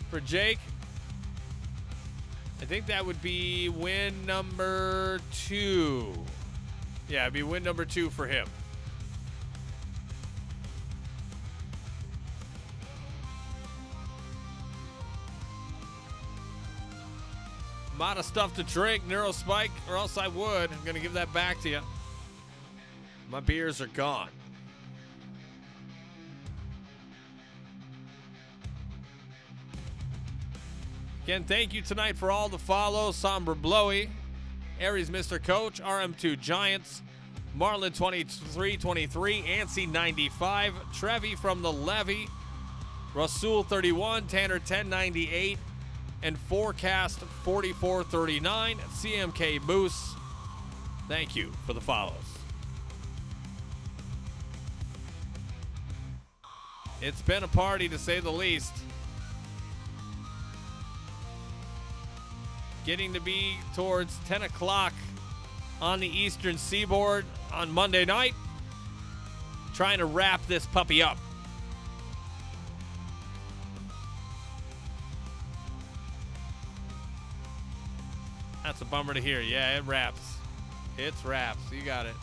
For Jake, I think that would be win number 2. Yeah, it'd be win number 2 for him. I'm out of stuff to drink, Neurospike, or else I would. I'm going to give that back to you. My beers are gone. Again, thank you tonight for all the follows. Somber Blowy, Aries Mr. Coach, RM2 Giants, Marlin 2323, Ansi 95, Trevi from the Levy, Rasul 31, Tanner 1098, and Forecast 4439. CMK Moose, thank you for the follows. It's been a party to say the least. Getting to be towards 10 o'clock on the Eastern Seaboard on Monday night. Trying to wrap this puppy up. That's a bummer to hear. Yeah, it wraps. It's wraps. You got it.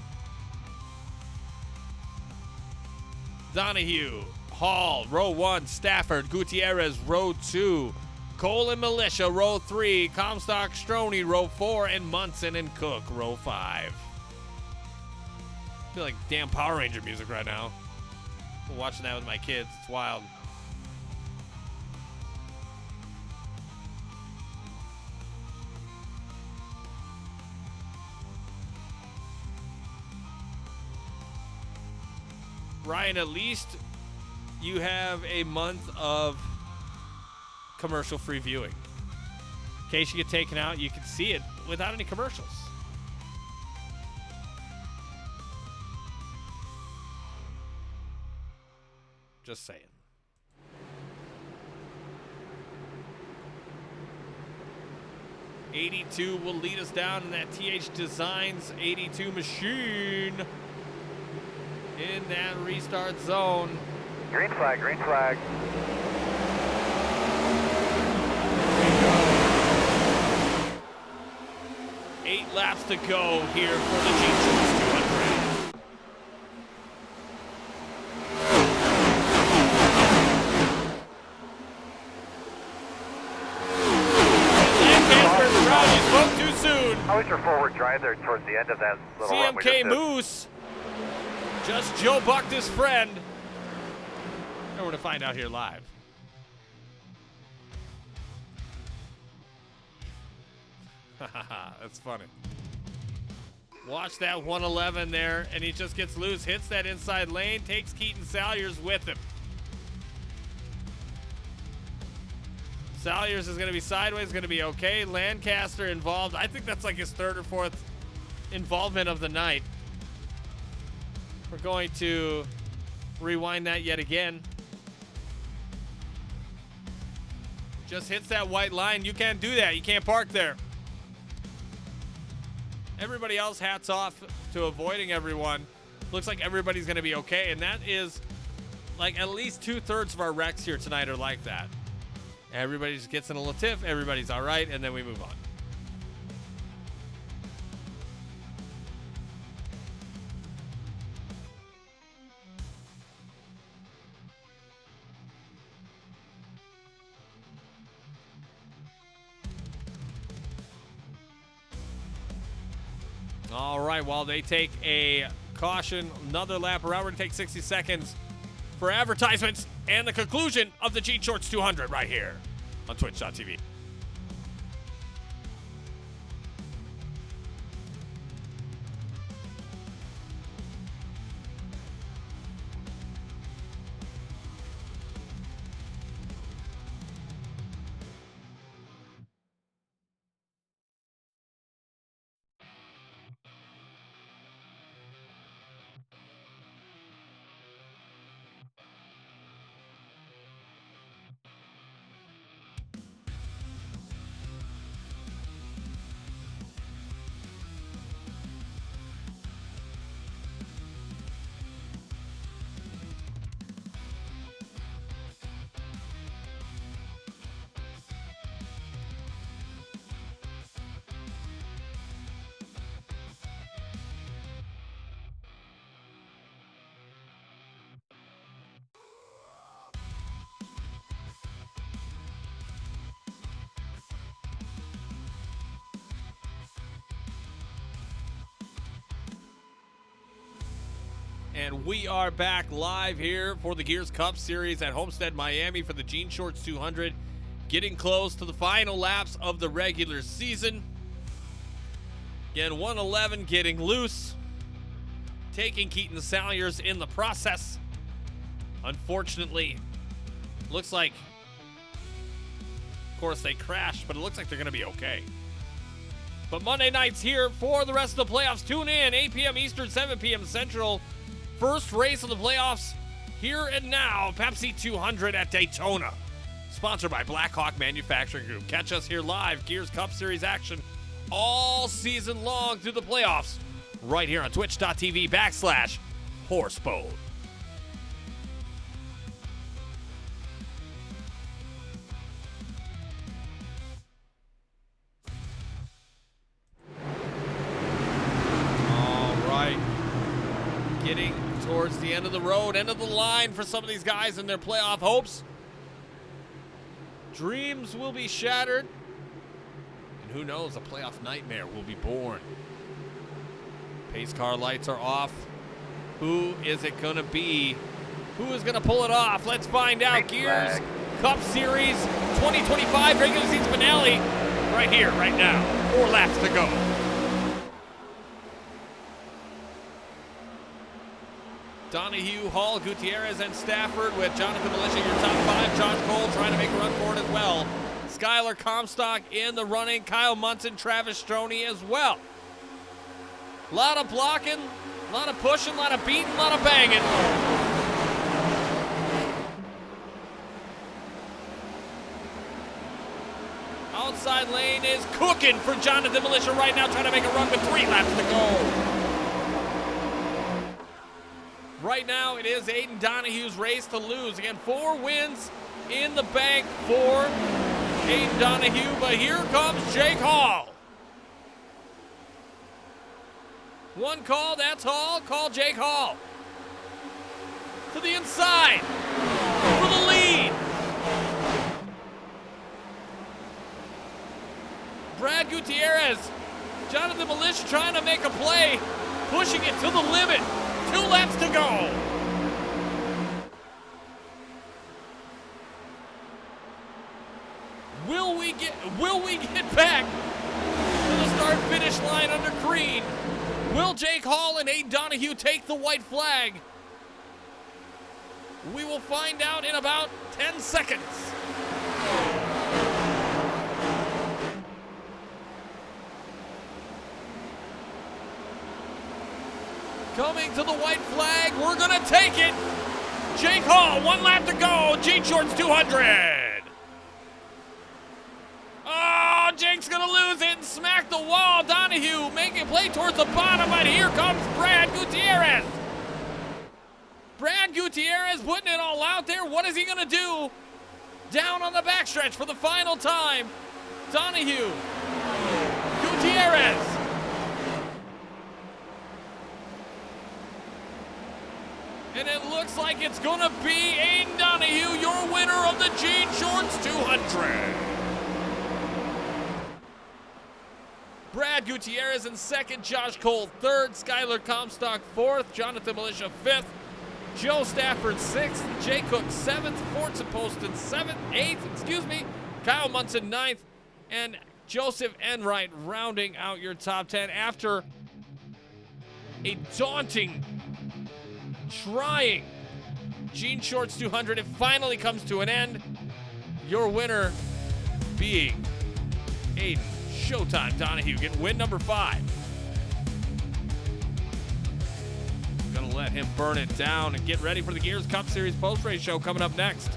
Donahue, Hall, row 1. Stafford, Gutierrez, row 2. Cole and Militia, row 3. Comstock, Stroney, row 4. And Munson and Cook, row 5. I feel like damn Power Ranger music right now. I'm watching that with my kids. It's wild. Ryan, at least you have a month of commercial-free viewing. In case you get taken out, you can see it without any commercials. Just saying. '82 will lead us down in that TH Designs 82 machine. In that restart zone. Green flag, green flag. Eight laps to go here for the G-Shorts 200. Lancaster's crowd, you spoke too soon. How was your forward drive there towards the end of that little run we CMK just did? Moose just Joe bucked his friend. And we're going to find out here live. That's funny. Watch that 111 there, and he just gets loose, hits that inside lane, takes Keaton Salyers with him. Salyers is going to be sideways, going to be okay. Lancaster involved. I think that's like his third or fourth involvement of the night. We're going to rewind that yet again. Just hits that white line. You can't do that. You can't park there. Everybody else, hats off to avoiding everyone. Looks like everybody's going to be okay, and that is like at least 2/3 of our wrecks here tonight are like that. Everybody just gets in a little tiff. Everybody's all right, and then we move on. All right, while they take a caution, another lap around, we're going to take 60 seconds for advertisements and the conclusion of the G-Shorts 200 right here on Twitch.tv. And we are back live here for the Gears Cup Series at Homestead-Miami for the G-Shorts 200. Getting close to the final laps of the regular season. Again, 111 getting loose. Taking Keaton Salyers in the process. Unfortunately, Looks like, of course, they crashed, but it looks like they're going to be okay. But Monday night's here for the rest of the playoffs. Tune in, 8 p.m. Eastern, 7 p.m. Central. First race of the playoffs here and now, Pepsi 200 at Daytona. Sponsored by Blackhawk Manufacturing Group. Catch us here live, Gears Cup Series action all season long through the playoffs. Right here on twitch.tv/Horseboat. Getting towards the end of the road, end of the line for some of these guys and their playoff hopes. Dreams will be shattered. And who knows, a playoff nightmare will be born. Pace car lights are off. Who is it going to be? Who is going to pull it off? Let's find out. Gears Cup Series 2025 regular season finale right here, right now. 4 laps to go. Donahue, Hall, Gutierrez, and Stafford with Jonathan Militia, your top 5. Josh Cole trying to make a run for it as well. Skylar Comstock in the running. Kyle Munson, Travis Stroney as well. A lot of blocking, a lot of pushing, a lot of beating, a lot of banging. Outside lane is cooking for Jonathan Militia right now, trying to make a run with 3 laps to go. Right now, it is Aiden Donahue's race to lose. Again, 4 wins in the bank for Aiden Donahue, but here comes Jake Hall. 1 call, that's Hall. Call Jake Hall. To the inside for the lead. Brad Gutierrez, Jonathan Militia trying to make a play, pushing it to the limit. 2 laps to go. Will we get back to the start-finish line under green? Will Jake Hall and Aiden Donahue take the white flag? We will find out in about 10 seconds. Coming to the white flag, we're gonna take it. Jake Hall, 1 lap to go, Jean Shorts 200. Oh, Jake's gonna lose it and smack the wall. Donahue making play towards the bottom, but here comes Brad Gutierrez. Brad Gutierrez putting it all out there. What is he gonna do? Down on the backstretch for the final time. Donahue, Gutierrez. And it looks like it's gonna be Aiden Donahue, your winner of the Jean Shorts 200. Brad Gutierrez in 2nd, Josh Cole 3rd, Skylar Comstock 4th, Jonathan Militia 5th, Joe Stafford 6th, Jay Cook 7th, Fortson Poston 8th, Kyle Munson 9th, and Joseph Enright rounding out your top 10 after a daunting, trying Jean Shorts 200. It finally comes to an end. Your winner being Aiden Showtime Donahue, getting win number 5. Gonna let him burn it down and get ready for the Gears Cup Series post-race show coming up next.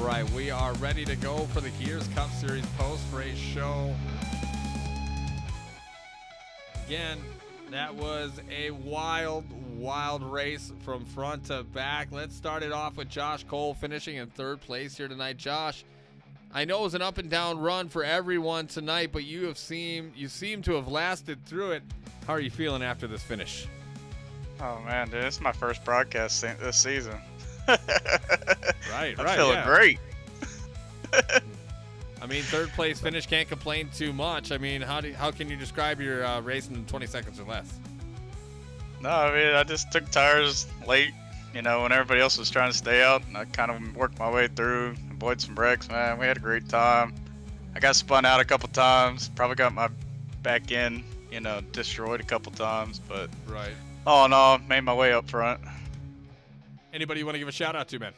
right, we are ready to go for the Gears Cup Series post-race show. Again, that was a wild race from front to back. Let's start it off with Josh Cole finishing in 3rd place here tonight. Josh, I know it was an up and down run for everyone tonight, but you seem to have lasted through it. How are you feeling after this finish? Oh man, dude, it's my first broadcast this season. Right, I'm feeling great. I mean, 3rd place finish, can't complain too much. I mean, how can you describe your race in 20 seconds or less? No, I mean, I just took tires late, when everybody else was trying to stay out, and I kind of worked my way through, avoid some wrecks, man. We had a great time. I got spun out a couple times, probably got my back end, destroyed a couple times, but right. All in all, made my way up front. Anybody you want to give a shout out to, man?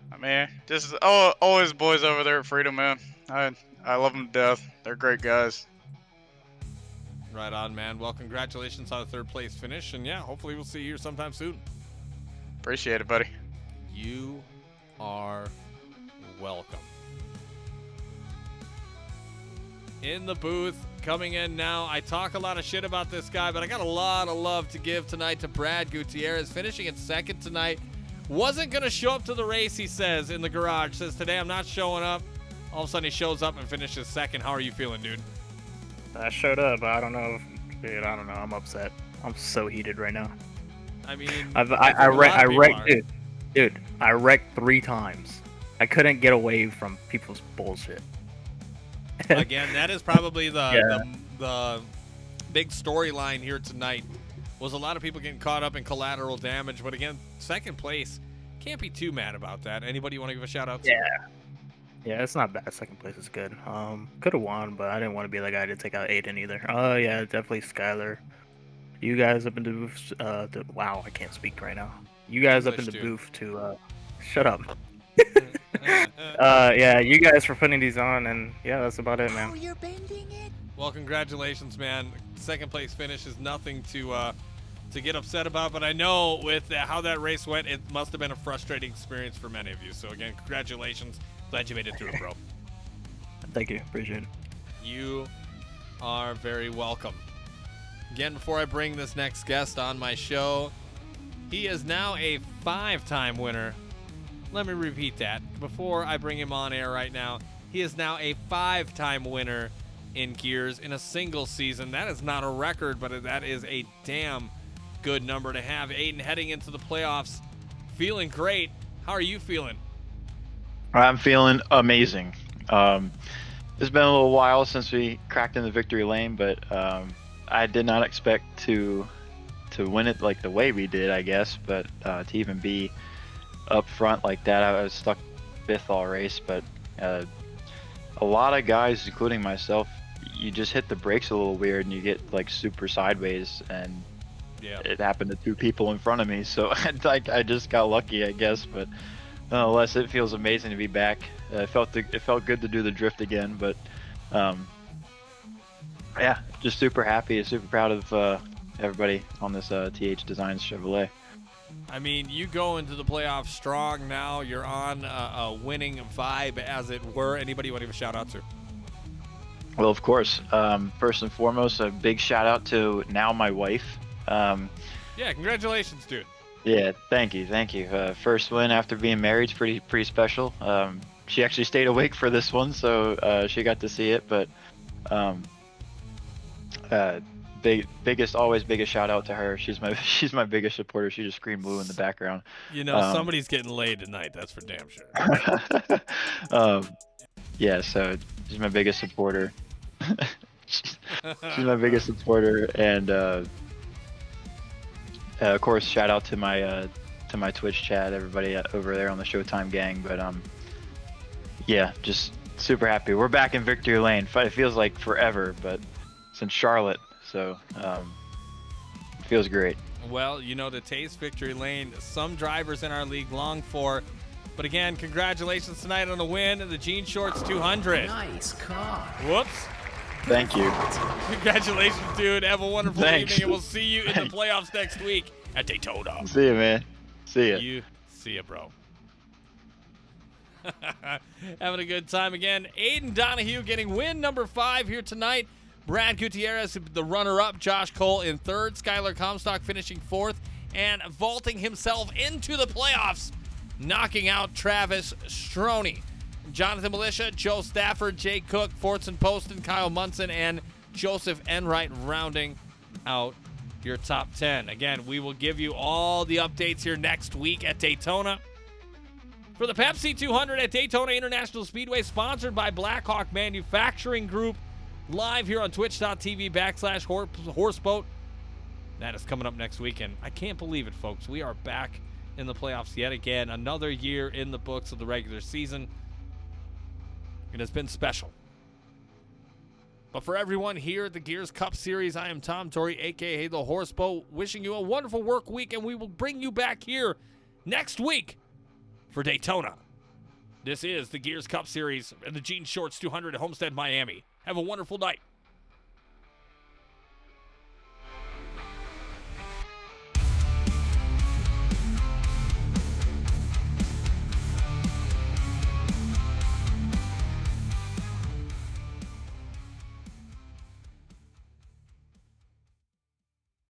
I mean, just always boys over there at Freedom, man. I love them to death. They're great guys. Right on, man. Well, congratulations on the 3rd place finish, and yeah, hopefully we'll see you here sometime soon. Appreciate it, buddy. You are welcome. In the booth, coming in now. I talk a lot of shit about this guy, but I got a lot of love to give tonight to Brad Gutierrez, finishing in 2nd tonight. Wasn't going to show up to the race, he says, in the garage. Says, today I'm not showing up. All of a sudden he shows up and finishes 2nd. How are you feeling, dude? I showed up. I don't know. Dude, I don't know. I'm upset. I'm so heated right now. I mean, I wrecked, dude, I wrecked 3 times. I couldn't get away from people's bullshit. Again, that is probably the big storyline here tonight. Was a lot of people getting caught up in collateral damage, but again, 2nd place, can't be too mad about that. Anybody want to give a shout out to? Yeah, it's not bad. 2nd place is good. Could have won, but I didn't want to be the guy to take out Aiden either. Yeah, definitely Skylar. You guys up in the booth. Wow, I can't speak right now. You guys up in the booth to shut up. Yeah, you guys for putting these on, and yeah, that's about it, man. Oh, you're bending it? Well, congratulations, man. 2nd place finish is nothing to get upset about, but I know with how that race went, it must have been a frustrating experience for many of you. So again, congratulations. Glad you made it through it, bro. Thank you. Appreciate it. You are very welcome. Again, before I bring this next guest on my show, he is now a 5-time winner. Let me repeat that. Before I bring him on air right now, he is now a 5-time winner in Gears in a single season. That is not a record, but that is a damn good number to have. Aiden, heading into the playoffs, feeling great. How are you feeling? I'm feeling amazing. It's been a little while since we cracked in the victory lane, but I did not expect to win it like the way we did, I guess. But to even be up front like that, I was stuck 5th all race. But a lot of guys, including myself, you just hit the brakes a little weird and you get like super sideways, and it happened to 2 people in front of me. So I just got lucky, I guess. But nonetheless, it feels amazing to be back. It felt good to do the drift again, but yeah, just super happy, super proud of everybody on this TH Designs Chevrolet. I mean, you go into the playoffs strong now. You're on a winning vibe, as it were. Anybody you want to give a shout out to? Well, of course. First and foremost, a big shout out to now my wife. Yeah, congratulations, dude. Yeah, thank you. First win after being married is pretty special. She actually stayed awake for this one, so she got to see it. But biggest shout out to her. She's my biggest supporter. She just screamed blue in the background. Somebody's getting laid tonight. That's for damn sure. Yeah, so she's my biggest supporter. she's my biggest supporter, and of course, shout out to my Twitch chat, everybody over there on the Showtime gang. But yeah, just super happy. We're back in victory lane. It feels like forever, but since Charlotte, so it feels great. Well, the taste victory lane, some drivers in our league long for. But again, congratulations tonight on the win of the Jean Shorts 200. Nice car. Whoops. Thank you. Congratulations, dude. Have a wonderful Thanks. evening, and we'll see you in the playoffs next week at Daytona. See you, man. See ya. See ya, bro. Having a good time again. Aiden Donahue getting win number 5 here tonight. Brad Gutierrez, the runner-up. Josh Cole in 3rd. Skylar Comstock finishing 4th. And vaulting himself into the playoffs, knocking out Travis Stroney. Jonathan Militia, Joe Stafford, Jay Cook, Fortson Poston, Kyle Munson, and Joseph Enright rounding out your top 10. Again, we will give you all the updates here next week at Daytona. For the Pepsi 200 at Daytona International Speedway, sponsored by Blackhawk Manufacturing Group, live here on twitch.tv/horseboat. That is coming up next weekend. I can't believe it, folks. We are back in the playoffs yet again. Another year in the books of the regular season. It has been special. But for everyone here at the Gears Cup Series, I am Tom Torrey, a.k.a. The Horseboat, wishing you a wonderful work week, and we will bring you back here next week for Daytona. This is the Gears Cup Series and the Jean Shorts 200 at Homestead, Miami. Have a wonderful night.